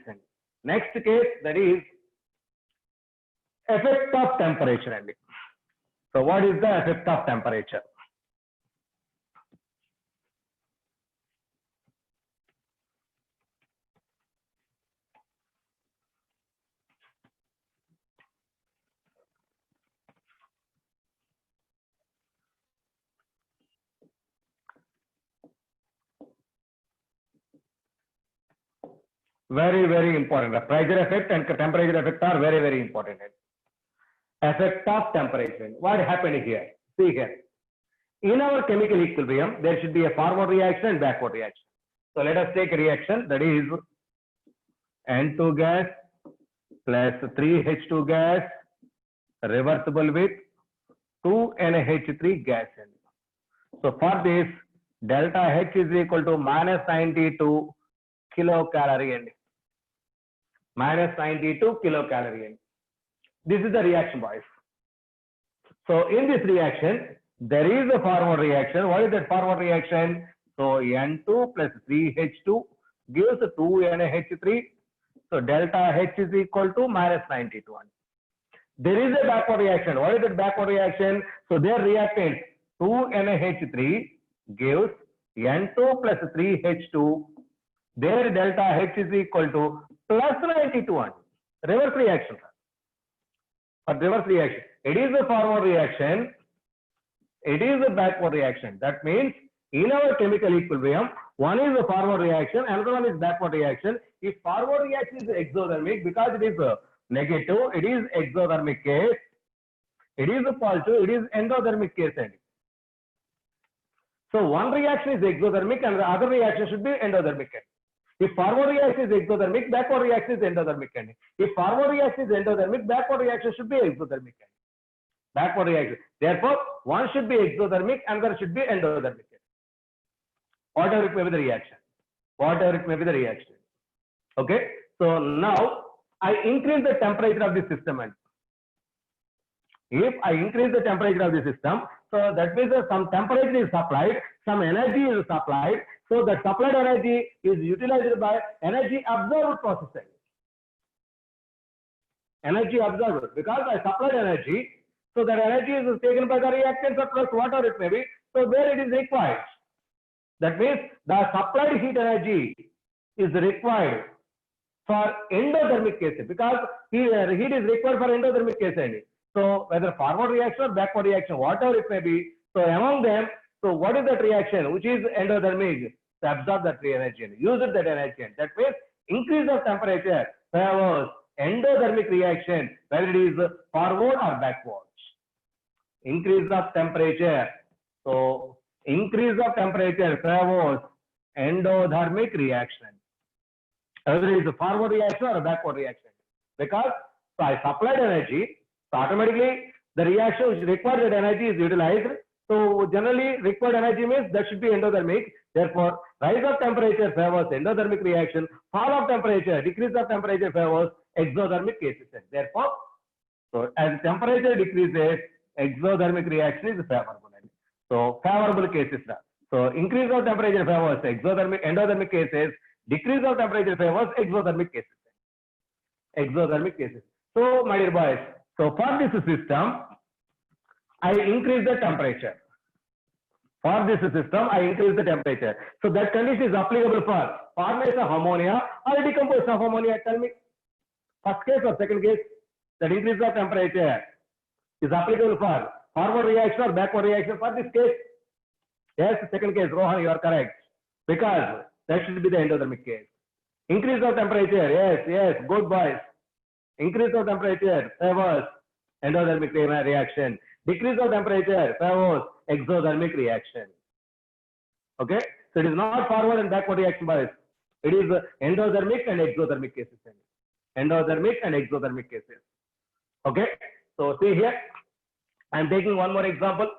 Next case, that is effect of temperature. So what is the effect of temperature? Very, very important. The pressure effect and temperature effect are very, very important. Effect of temperature. What happened here? See here. In our chemical equilibrium, there should be a forward reaction and backward reaction. So let us take a reaction, that is N2 gas plus 3H2 gas reversible with 2NH3 gas. So for this, delta H is equal to minus 92 kilocalorie. Minus 92 kilocalorie. This is the reaction, boys. So in this reaction, there is a forward reaction. What is that forward reaction? So N2 plus 3H2 gives 2NH3. So delta H is equal to minus 92. There is a backward reaction. What is that backward reaction? So their reactant 2NH3 gives N2 plus 3H2. Their delta H is equal to plus 92. Reverse reaction. For reverse reaction, it is a forward reaction. It is a backward reaction. That means in our chemical equilibrium, one is a forward reaction, another one is backward reaction. If forward reaction is exothermic, because it is negative, it is exothermic case. It is a positive, it is endothermic case. So one reaction is exothermic and the other reaction should be endothermic. If forward reaction is exothermic, backward reaction is endothermic. If forward reaction is endothermic, backward reaction should be exothermic. Backward reaction. Therefore, one should be exothermic and the other should be endothermic. Whatever it may be the reaction. Whatever it may be the reaction. Okay. So now I increase the temperature of the system. And if I increase the temperature of the system, so that means that some temperature is supplied, some energy is supplied. So the supplied energy is utilized by energy absorbed processing. Energy absorbed, because I supplied energy, so that energy is taken by the reactants or plus whatever it may be. So where it is required. That means the supplied heat energy is required for endothermic cases, because heat is required for endothermic cases. So whether forward reaction or backward reaction, whatever it may be, so among them, so what is that reaction which is endothermic? To absorb that energy and use that energy. That means increase of temperature favors endothermic reaction, whether it is forward or backward. Increase of temperature. So increase of temperature favors endothermic reaction, whether it is a forward reaction or a backward reaction. Because so I supplied energy, so automatically the reaction which required that energy is utilized. So generally required energy means that should be endothermic. Therefore, rise of temperature favors endothermic reaction, fall of temperature, decrease of temperature favors exothermic cases. Therefore, so as temperature decreases, exothermic reaction is favorable. So favorable cases. So increase of temperature favors endothermic cases, decrease of temperature favors exothermic cases. Exothermic cases. So my dear boys, so for this system, I increase the temperature. For this system, I increase the temperature. So that condition is applicable for formation of ammonia or decomposition of ammonia. Tell me, first case or second case, that increase of temperature is applicable for forward reaction or backward reaction for this case? Yes, second case, Rohan, you are correct. Because that should be the endothermic case. Increase of temperature, yes, good boys. Increase of temperature favors endothermic reaction. Decrease of temperature favors exothermic reaction. Okay, so it is not forward and backward reaction bias. It is endothermic and exothermic cases. Endothermic and exothermic cases. Okay, so see here, I am taking one more example.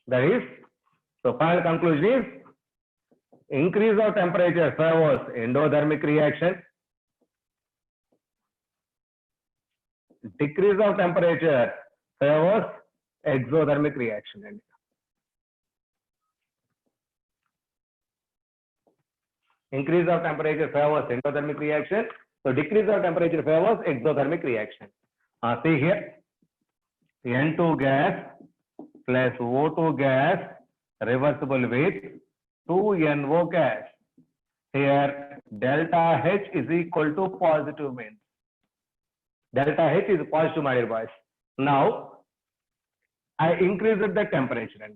That is, so final conclusion is increase of temperature favors endothermic reaction. Decrease of temperature favors exothermic reaction. Increase of temperature favors endothermic reaction. So decrease of temperature favors exothermic reaction. See here, N2 gas plus O2 gas reversible with 2NO gas. Here delta H is equal to positive means. Delta H is positive, my dear boys. Now I increased the temperature.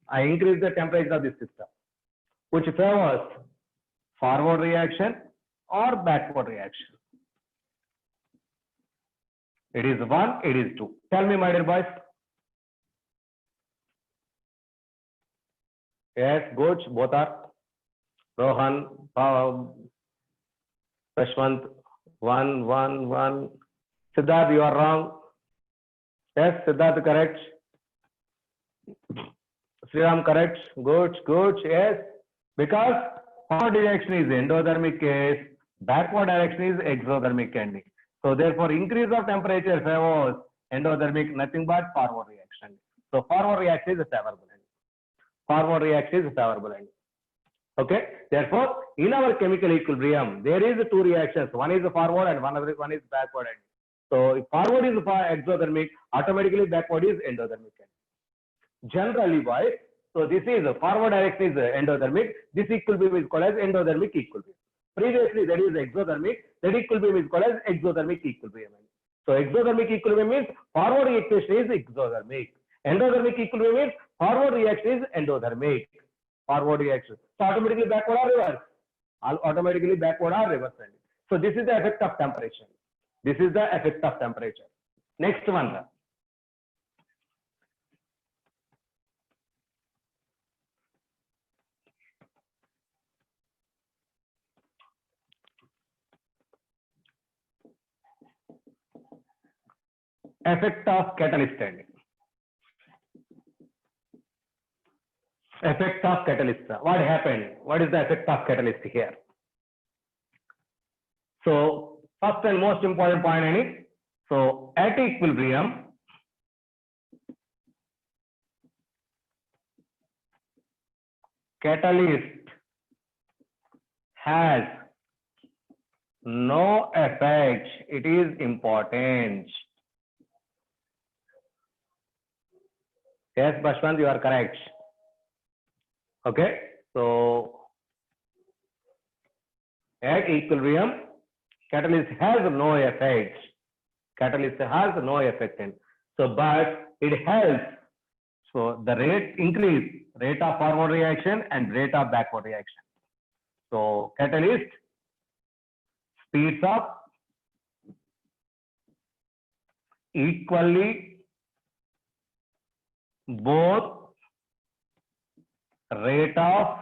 I increased the temperature of this system, which favors forward reaction or backward reaction. It is 1, it is 2. Tell me, my dear boys. Yes, good. Both are. Rohan, Prashwant, 1, 1, 1. Siddharth, you are wrong. Yes, Siddharth, correct. Sriram, correct. Good, good. Yes, because forward direction is endothermic case, backward direction is exothermic ending. So therefore, increase of temperature favors endothermic, nothing but forward reaction. So forward reaction is favorable. Forward reaction is favorable. Okay. Therefore, in our chemical equilibrium, there is two reactions. One is forward and one is backward. So if forward is exothermic, automatically backward is endothermic. Generally, why? So this is forward direction is endothermic. This equilibrium is called as endothermic equilibrium. Previously, that is exothermic. That equilibrium is called as exothermic equilibrium. So exothermic equilibrium means forward reaction is exothermic. Endothermic equilibrium means forward reaction is endothermic. Forward reaction. So automatically backward or reverse? automatically backward or reverse. So this is the effect of temperature. This is the effect of temperature. Next one. Effect of catalyst. Effect of catalyst. What happened? What is the effect of catalyst here? So first and most important point in it. So at equilibrium, catalyst has no effect. It is important. Yes, Bashwant, you are correct. Okay, so at equilibrium, catalyst has no effect. Catalyst has no effect. So, but it helps. So the rate increase, rate of forward reaction and rate of backward reaction. So catalyst speeds up equally both rate of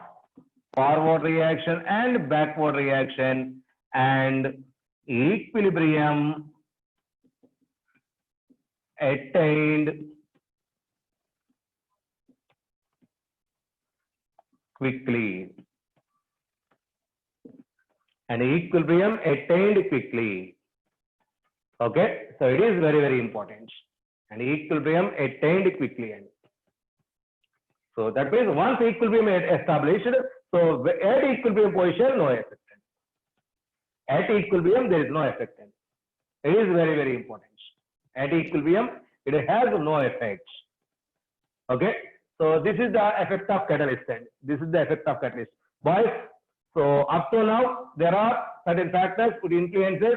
forward reaction and backward reaction, and equilibrium attained quickly. And equilibrium attained quickly. Okay, so it is very, very important. And equilibrium attained quickly. So that means once equilibrium is established, so at equilibrium position, no effect. At equilibrium, there is no effect. It is very, very important. At equilibrium, it has no effect. Okay, so this is the effect of catalyst. This is the effect of catalyst. Boys, so up to now, there are certain factors which influences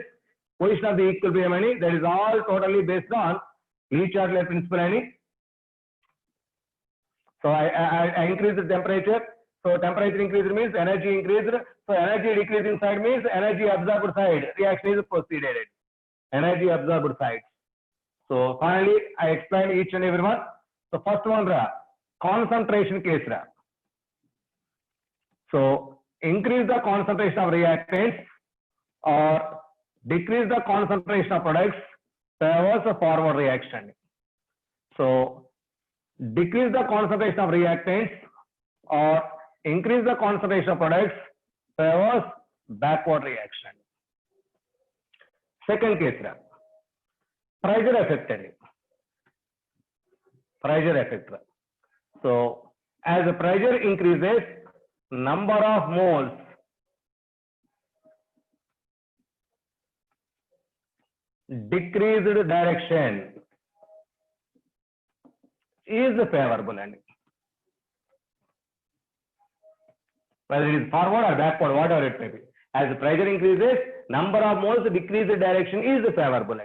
position of the equilibrium. That is all totally based on Le-Chatelier principle. So I increase the temperature. So temperature increase means energy increased. So energy decrease inside means energy absorbed side. Reaction is proceeded. Energy absorbed side. So finally, I explained each and every one. So first one, concentration case. So increase the concentration of reactants or decrease the concentration of products favors a forward reaction. So decrease the concentration of reactants or increase the concentration of products favors backward reaction. Second case, pressure effect. Pressure effect. So as the pressure increases, number of moles decreased direction is favorable. Whether it is forward or backward, whatever it may be. As the pressure increases, number of moles decreased direction is favorable.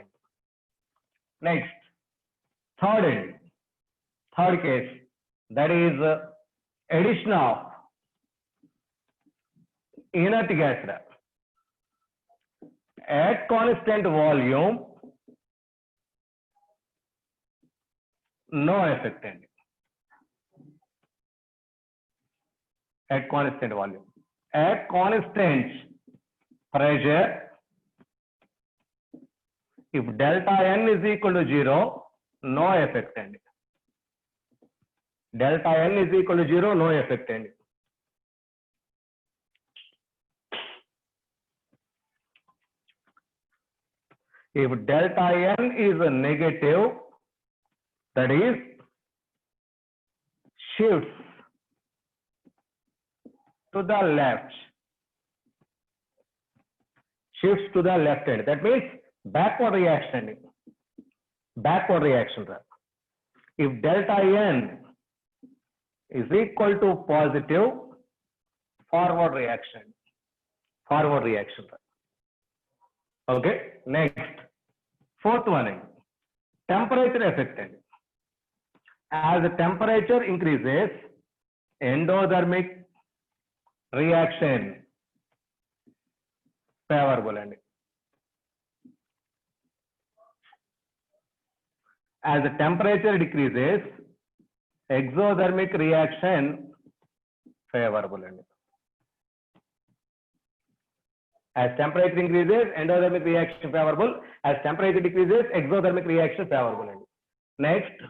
Next, third case, that is addition of inert gas at constant volume, no effect. At constant volume. At constant pressure, if delta N is equal to 0, no effect. Delta N is equal to 0, no effect. If delta N is a negative, that is shifts to the left. Shifts to the left hand. That means backward reaction. Backward reaction. If delta N is equal to positive, forward reaction. Forward reaction. Okay. Next, fourth one, temperature effect. As the temperature increases, endothermic reaction favorable. And as the temperature decreases, exothermic reaction favorable. And as temperature increases, endothermic reaction favorable. As temperature decreases, exothermic reaction favorable. And next,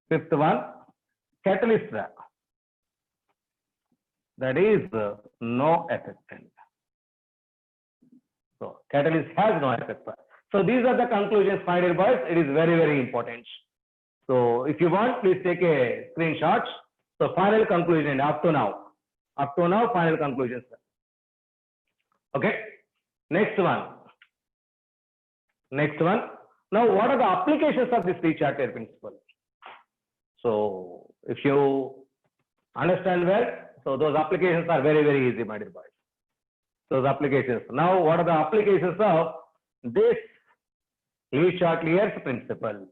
fifth one, catalyst. That is no effect. So catalyst has no effect. So these are the conclusions, my dear boys. It is very, very important. So if you want, please take a screenshot. So final conclusion up to now, final conclusions. Okay. Next one. Now, what are the applications of this three-charter principle? So if you understand well, so those applications are very, very easy, my dear boys. Those applications. Now, what are the applications of this Le-Chatelier's principle?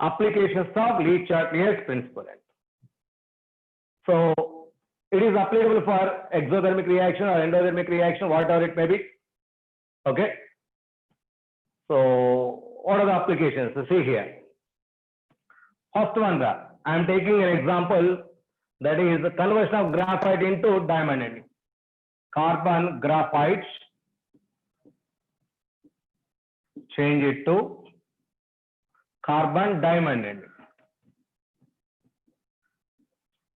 Applications of Le-Chatelier's principle. So it is applicable for exothermic reaction or endothermic reaction, whatever it may be. Okay. So what are the applications? So see here. First one, I am taking an example, that is the conversion of graphite into diamond. Carbon graphite, change it to carbon diamond.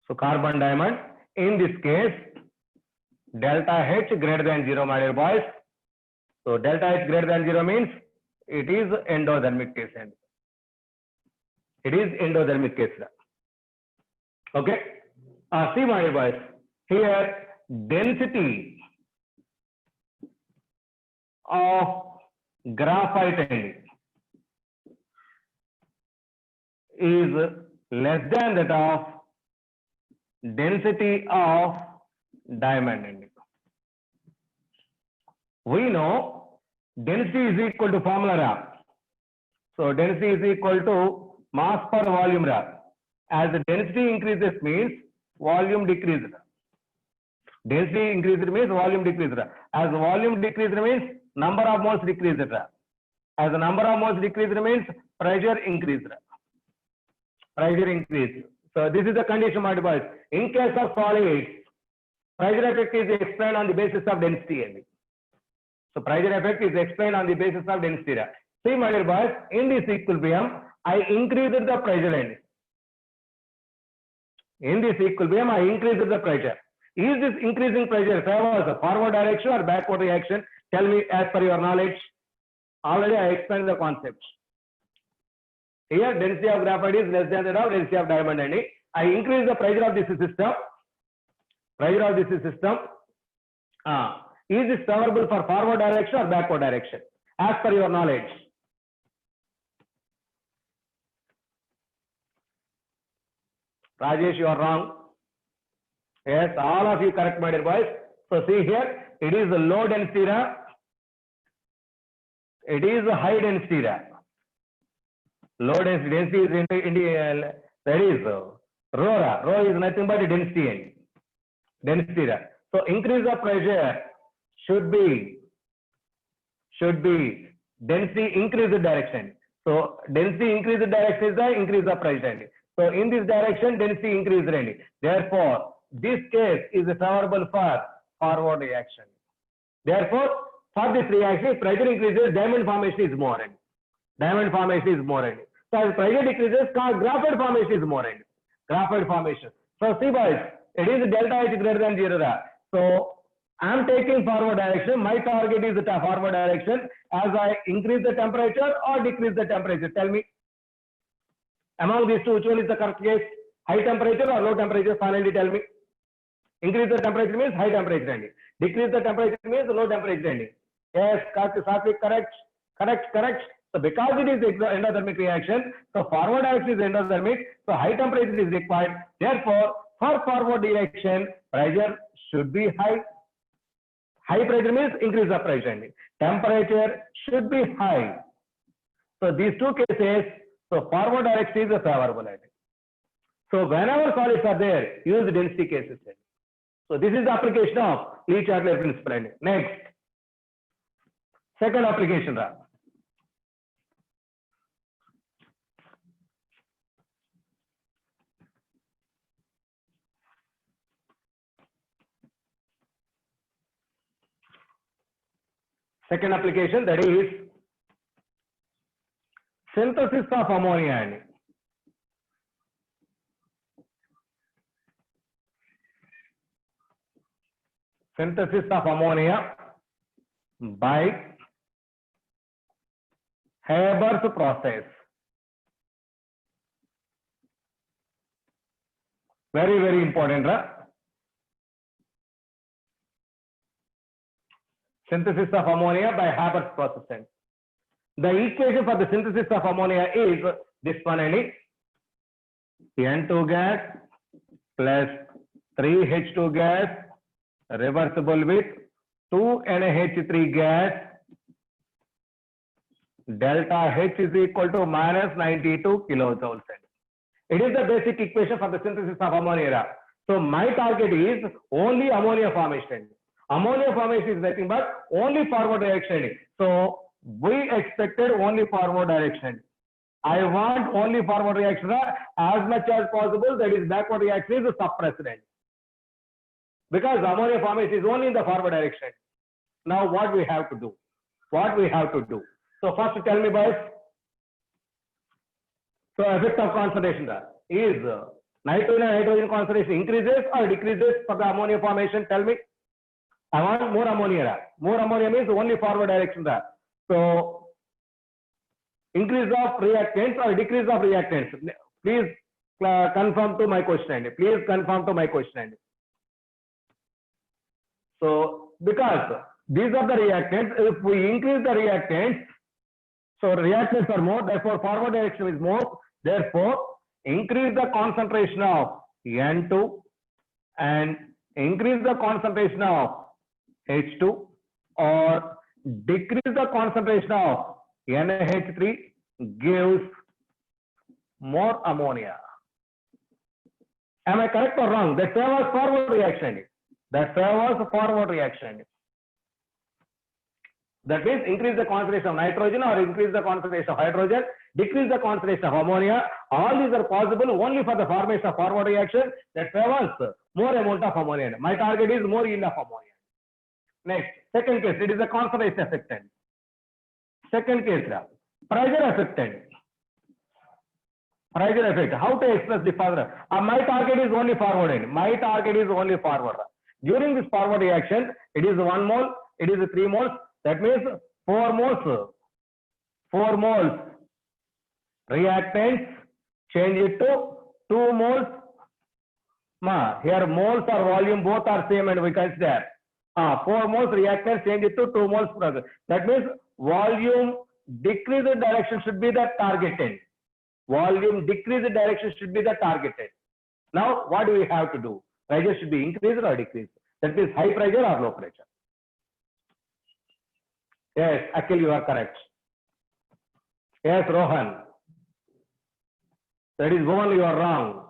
So carbon diamond, in this case, delta H greater than 0, my dear boys. So delta H greater than 0 means it is endothermic case. It is endothermic case. Okay. See, my dear boys, here density of graphite is less than that of density of diamond. We know density is equal to formula. So density is equal to mass per volume. As the density increases means volume decreases. Density increases means volume decreases. As volume decreases means number of moles decreases. As the number of moles decreases means pressure increases. Pressure increase. So this is the condition, my dear boys. In case of solids, pressure effect is explained on the basis of density. So pressure effect is explained on the basis of density. See, my dear boys, in this equilibrium, I increased the pressure. In this equilibrium, I increased the pressure. Is this increasing pressure favors a forward direction or backward reaction? Tell me as per your knowledge. Already I explained the concept. Here, density of graphite is less than that of density of diamond. I increase the pressure of this system. Is this favorable for forward direction or backward direction? As per your knowledge. Rajesh, you are wrong. Yes, all of you correct, my dear boys. So see here, it is a low density. It is a high density. Low density is that is rho. Rho is nothing but density. So increase of pressure should be density increase the direction. So density increase the direction is the increase of pressure. So in this direction density increase. Therefore, this case is favorable for forward reaction. Therefore, for this reaction, pressure increases, diamond formation is more. So as pressure decreases, graphite formation is more. So see, boys, it is delta H greater than 0. So I am taking forward direction. My target is the forward direction. As I increase the temperature or decrease the temperature, tell me. Among these two, which one is the correct case? High temperature or low temperature? Finally, tell me. Increase the temperature means high temperature and decrease the temperature means low temperature and yes, Satvik, correct. So because it is endothermic reaction, so forward direction is endothermic, so high temperature is required. Therefore, for forward direction, pressure should be high. High pressure means increase the pressure and temperature should be high. So these two cases, so forward direction is favorable. So whenever solids are there, use the density cases. So this is the application of Le-Chatelier principle. Next, second application. Second application, that is synthesis of ammonia. Synthesis of ammonia by Haber's process. Very, very important. Synthesis of ammonia by Haber's process. The equation for the synthesis of ammonia is this one, N2 gas plus 3H2 gas reversible with 2NH3 gas, delta H is equal to minus 92 kilojoules. It is the basic equation for the synthesis of ammonia. So my target is only ammonia formation. Ammonia formation is nothing but only forward direction. So we expected only forward direction. I want only forward reaction as much as possible. That is backward reaction is suppressed. Because ammonia formation is only in the forward direction. Now what we have to do? So first tell me, boys. So effect of concentration is nitrogen concentration increases or decreases for the ammonia formation? Tell me. I want more ammonia. More ammonia means only forward direction. So increase of reactants or decrease of reactants? Please confirm to my question. So because these are the reactants, if we increase the reactants, so reactants are more, therefore forward direction is more, therefore increase the concentration of N2 and increase the concentration of H2 or decrease the concentration of NH3 gives more ammonia. Am I correct or wrong? That favors forward reaction. That means increase the concentration of nitrogen or increase the concentration of hydrogen, decrease the concentration of ammonia. All these are possible only for the formation of forward reaction that favors more amount of ammonia. My target is more yield of ammonia. Next, second case, it is a concentration affectant. Second case, pressure affectant. Pressure effect. How to express the further? My target is only forward. During this forward reaction, it is 1 mole, it is 3 moles. That means 4 moles. 4 moles. Reactants, change it to 2 moles. Here moles or volume both are same and we consider 4 moles reactants, change it to 2 moles. That means volume decrease direction should be the targeted. Now what do we have to do? Pressure should be increased or decreased. That means high pressure or low pressure. Yes, Akhil, you are correct. Yes, Rohan. That is Bhuvan, you are wrong.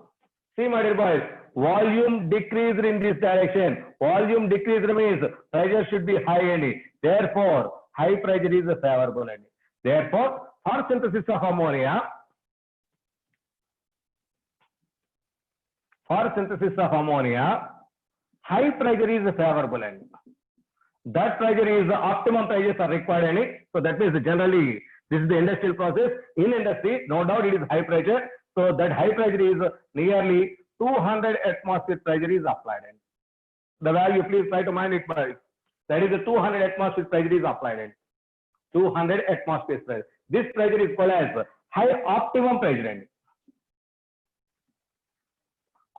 See, my dear boys, volume decreased in this direction. Volume decreased means pressure should be high and therefore high pressure is favorable. Therefore, for synthesis of ammonia, high pressure is favorable. That pressure is the optimum pressures are required. So that means generally this is the industrial process. In industry, no doubt it is high pressure. So that high pressure is nearly 200 atmosphere pressure is applied. The value, please try to mind it. That is the 200 atmosphere pressure is applied. 200 atmosphere pressure. This pressure is called as high optimum pressure.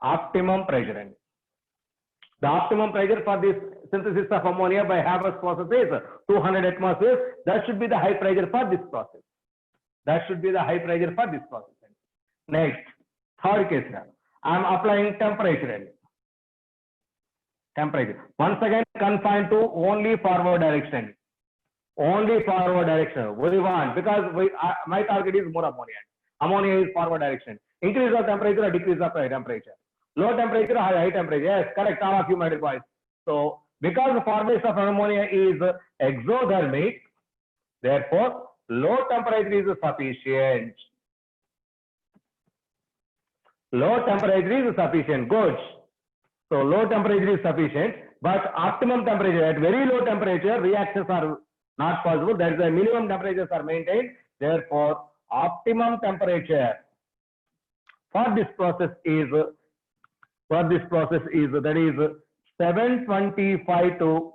Optimum pressure. The optimum pressure for this synthesis of ammonia by Haber's process is 200 atmospheres. That should be the high pressure for this process. That should be the high pressure for this process. Next, third case. I am applying temperature. Temperature. Once again, confined to only forward direction. Only forward direction. We want, because my target is more ammonia. Ammonia is forward direction. Increase of temperature or decrease of temperature. Low temperature, high temperature. Yes, correct. All of you, my dear boys. So, because the formation of ammonia is exothermic, therefore, low temperature is sufficient. Low temperature is sufficient. Good. So, low temperature is sufficient, but optimum temperature, at very low temperature, reactions are not possible. That is why minimum temperatures are maintained. Therefore, optimum temperature for this process is that is 725 to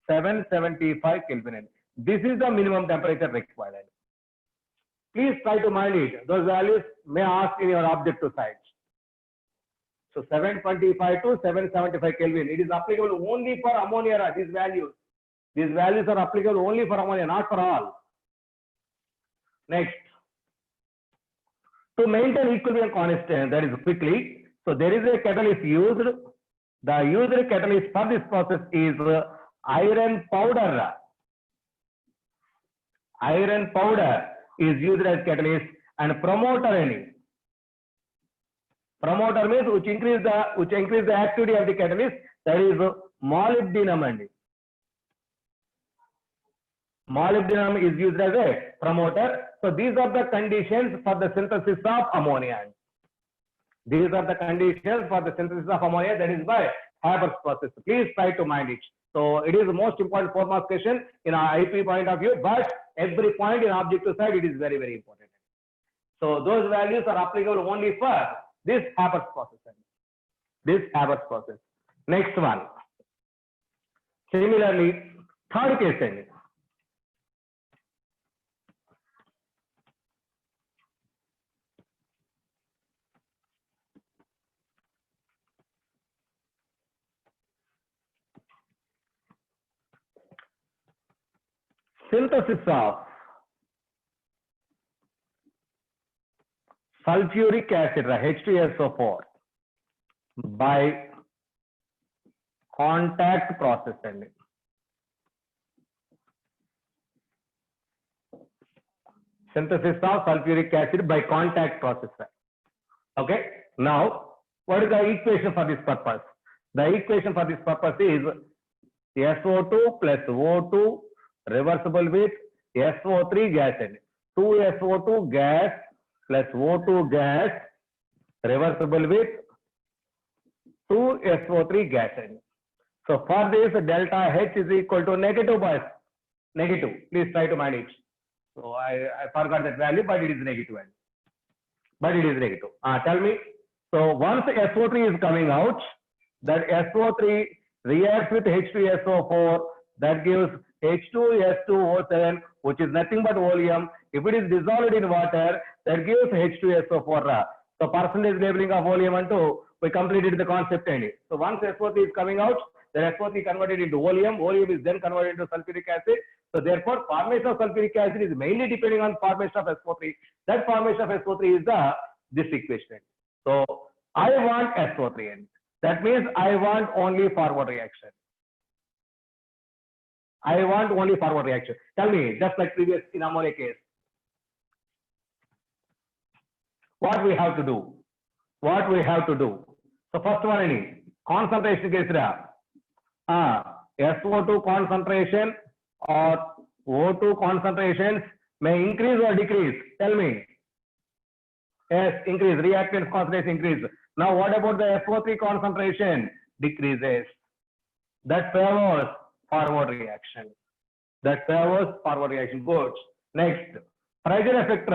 775 Kelvin. This is the minimum temperature required. Please try to mind it. Those values may ask in your objective side. So 725 to 775 Kelvin. It is applicable only for ammonia. These values. These values are applicable only for ammonia, not for all. Next. To maintain equilibrium constant, that is quickly. So there is a catalyst used. The used catalyst for this process is iron powder. Iron powder is used as catalyst, and promoter. Promoter means which increase the activity of the catalyst. That is molybdenum. Molybdenum is used as a promoter. So these are the conditions for the synthesis of ammonia. These are the conditions for the synthesis of ammonia, that is by Haber's process. Please try to mind it. So it is the most important 4-mark question in our IP point of view, but every point in objective side, it is very, very important. So those values are applicable only for this Haber's process. This Haber's process. Next one. Similarly, third case. Synthesis of sulfuric acid, H2SO4, by contact process. Synthesis of sulfuric acid by contact process. Okay. Now, what is the equation for this purpose? The equation for this purpose is SO2 plus O2 reversible with SO3 gas. 2SO2 gas plus O2 gas reversible with 2SO3 gas. So for this, delta H is equal to negative, boys. Negative. Please try to manage. So I forgot that value, but it is negative. But it is negative. Tell me. So once SO3 is coming out, that SO3 reacts with H2SO4, that gives H2S2O7, which is nothing but oleum. If it is dissolved in water, that gives H2SO4. So percentage labeling of oleum and 2, we completed the concept. So once SO3 is coming out, then SO3 converted into oleum. Oleum is then converted into sulfuric acid. So therefore, formation of sulfuric acid is mainly depending on formation of SO3. That formation of SO3 is this equation. So I want SO3. That means I want only forward reaction. I want only forward reaction. Tell me, just like previous in ammonia case, what we have to do? What we have to do? So first one, concentration case, SO2 concentration or O2 concentrations may increase or decrease. Tell me. Yes, increase. Reactant concentration increase. Now what about the SO3 concentration? Decreases. That favors forward reaction. That favors forward reaction. Good. Next, pressure effect.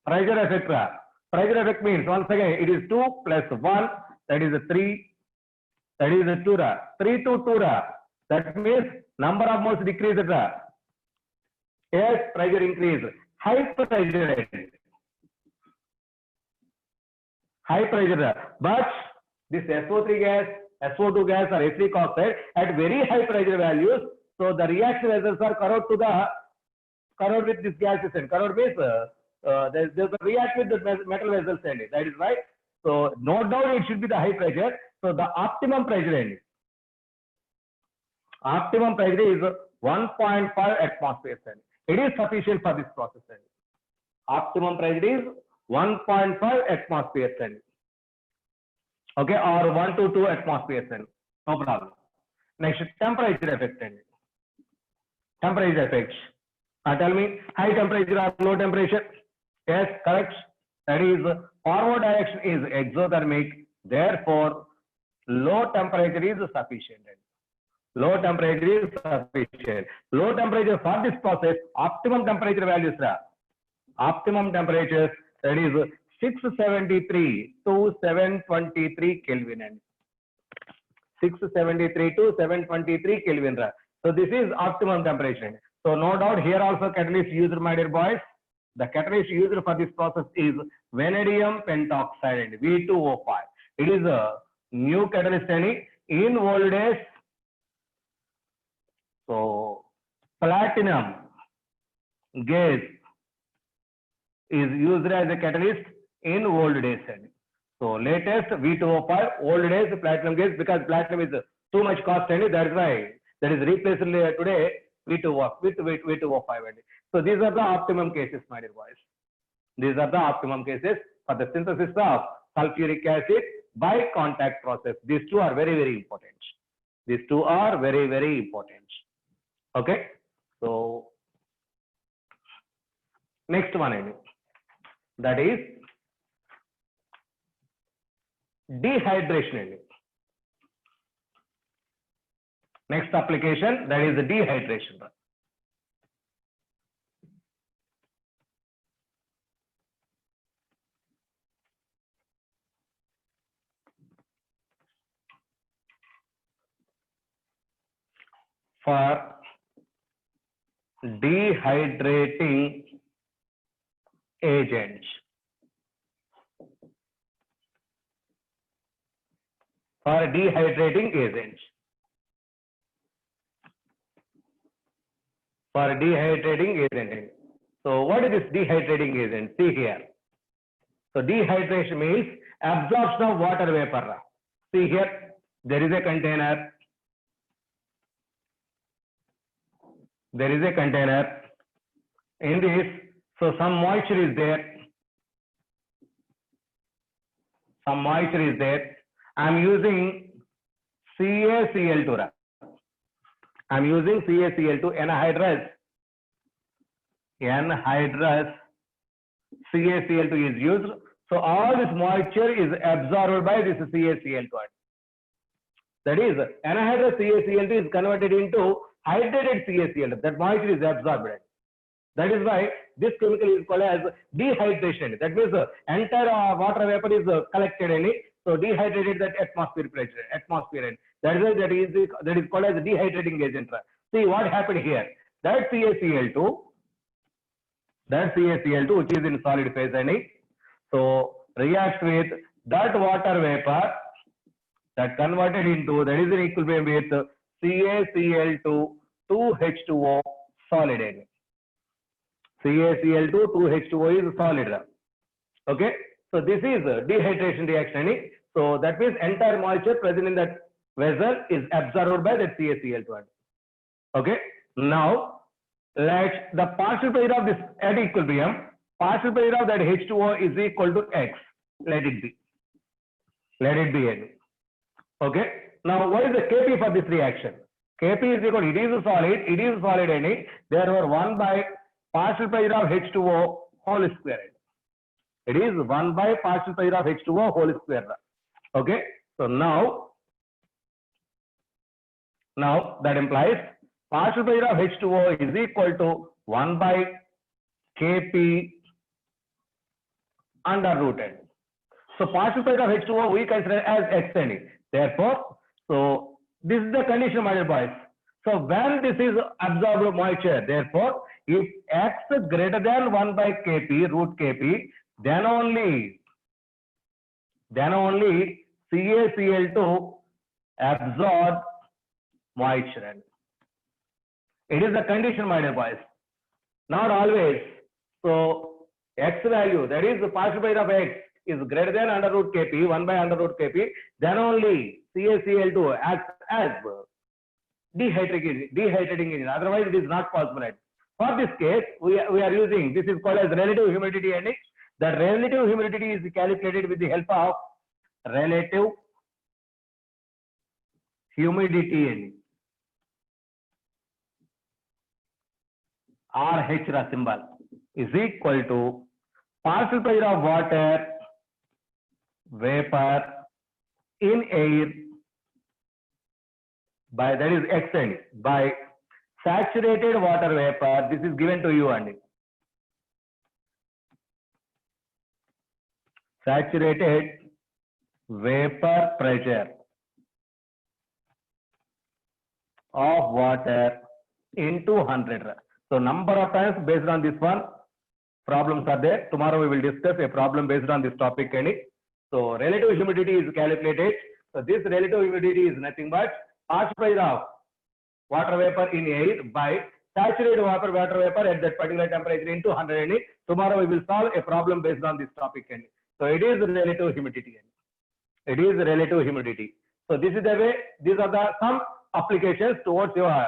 Pressure effect. Pressure effect means, once again, it is 2 plus 1, that is 3. That is 2. 3 to 2. That means number of moles decreases. Yes, pressure increase. High pressure. High pressure. But this SO3 gas, SO2 gas or ethylene oxide at very high pressure values. So the reaction vessels are corrode with this gas and corrode means there's a react with the metal vessels and that is right. So no doubt it should be the high pressure. So the optimum pressure is 1.5 atmospheres. It is sufficient for this process. Optimum pressure is 1.5 atmospheres. Okay, or 1 to 2 atmospheres. No problem. Next, temperature effect. Temperature effects. Tell me, high temperature or low temperature? Yes, correct. That is, forward direction is exothermic. Therefore, low temperature is sufficient. Low temperature is sufficient. Low temperature for this process, optimum temperature values. Optimum temperature, that is 673 to 723 Kelvin. 673 to 723 Kelvin. So this is optimum temperature. So no doubt here also catalyst used, my dear boys. The catalyst used for this process is vanadium pentoxide, V2O5. It is a new catalyst in old days. So platinum gas is used as a catalyst in old days. So latest V2O5, old days platinum gas, because platinum is too much cost and that is why that is replaced today V2O5. So these are the optimum cases, my dear boys. These are the optimum cases for the synthesis of sulfuric acid by contact process. These two are very, very important. These two are very, very important. Okay. So next one, that is dehydration. Next application, that is the dehydration. For dehydrating agents. For dehydrating agents. For dehydrating agent. So what is this dehydrating agent? See here. So dehydration means absorption of water vapor. See here, there is a container. There is a container. In this, so some moisture is there. Some moisture is there. I am using CaCl2. I am using CaCl2, anhydrous. Anhydrous CaCl2 is used. So all this moisture is absorbed by this CaCl2. That is, anhydrous CaCl2 is converted into hydrated CaCl2. That moisture is absorbed. That is why this chemical is called as dehydration. That means the entire water vapor is collected in it. So dehydrated that atmosphere pressure, atmosphere. That is why that is called as dehydrating agent. See what happened here. That CaCl2, which is in solid phase, so reacts with that water vapor that converted into, that is in equilibrium with CaCl2 2H2O solid. CaCl2 2H2O is solid. Okay. So this is a dehydration reaction. So that means entire moisture present in that vessel is absorbed by that CaCl2. Okay. Now let the partial pressure of this at equilibrium, partial pressure of that H2O is equal to X. Let it be. Let it be N. Okay. Now what is the Kp for this reaction? Kp is equal, it is solid N. Therefore 1 by partial pressure of H2O whole square. It is 1 by partial pressure of H2O whole square. Okay. So now that implies partial pressure of H2O is equal to 1 by Kp under root N. So partial pressure of H2O we consider as X. Therefore, so this is the condition, my dear boys. So when this is absorbed moisture, therefore, if X is greater than 1 by Kp, root Kp, then only CaCl2 absorb moisture. It is a condition, my dear boys. Not always. So X value, that is the partial pressure of X, is greater than under root Kp, 1 by under root Kp, then only CaCl2 acts as dehydrating agent. Otherwise, it is not possible. For this case, we are using, this is called as relative humidity, and the relative humidity is calculated with the help of relative humidity, RH symbol, is equal to partial pressure of water vapor in air by, that is Xn, by saturated water vapor. This is given to you, and saturated vapor pressure of water into 100. So number of times based on this one, problems are there. Tomorrow we will discuss a problem based on this topic. So relative humidity is calculated. So this relative humidity is nothing but partial pressure of water vapor in air by saturated water vapor at that particular temperature into 100. Tomorrow we will solve a problem based on this topic. So it is relative humidity. It is relative humidity. So this is the way, these are the some applications towards your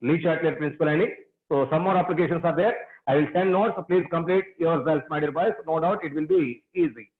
Lee-Chatelain principle. So some more applications are there. I will send notes. Please complete yourself, my dear boys. No doubt it will be easy.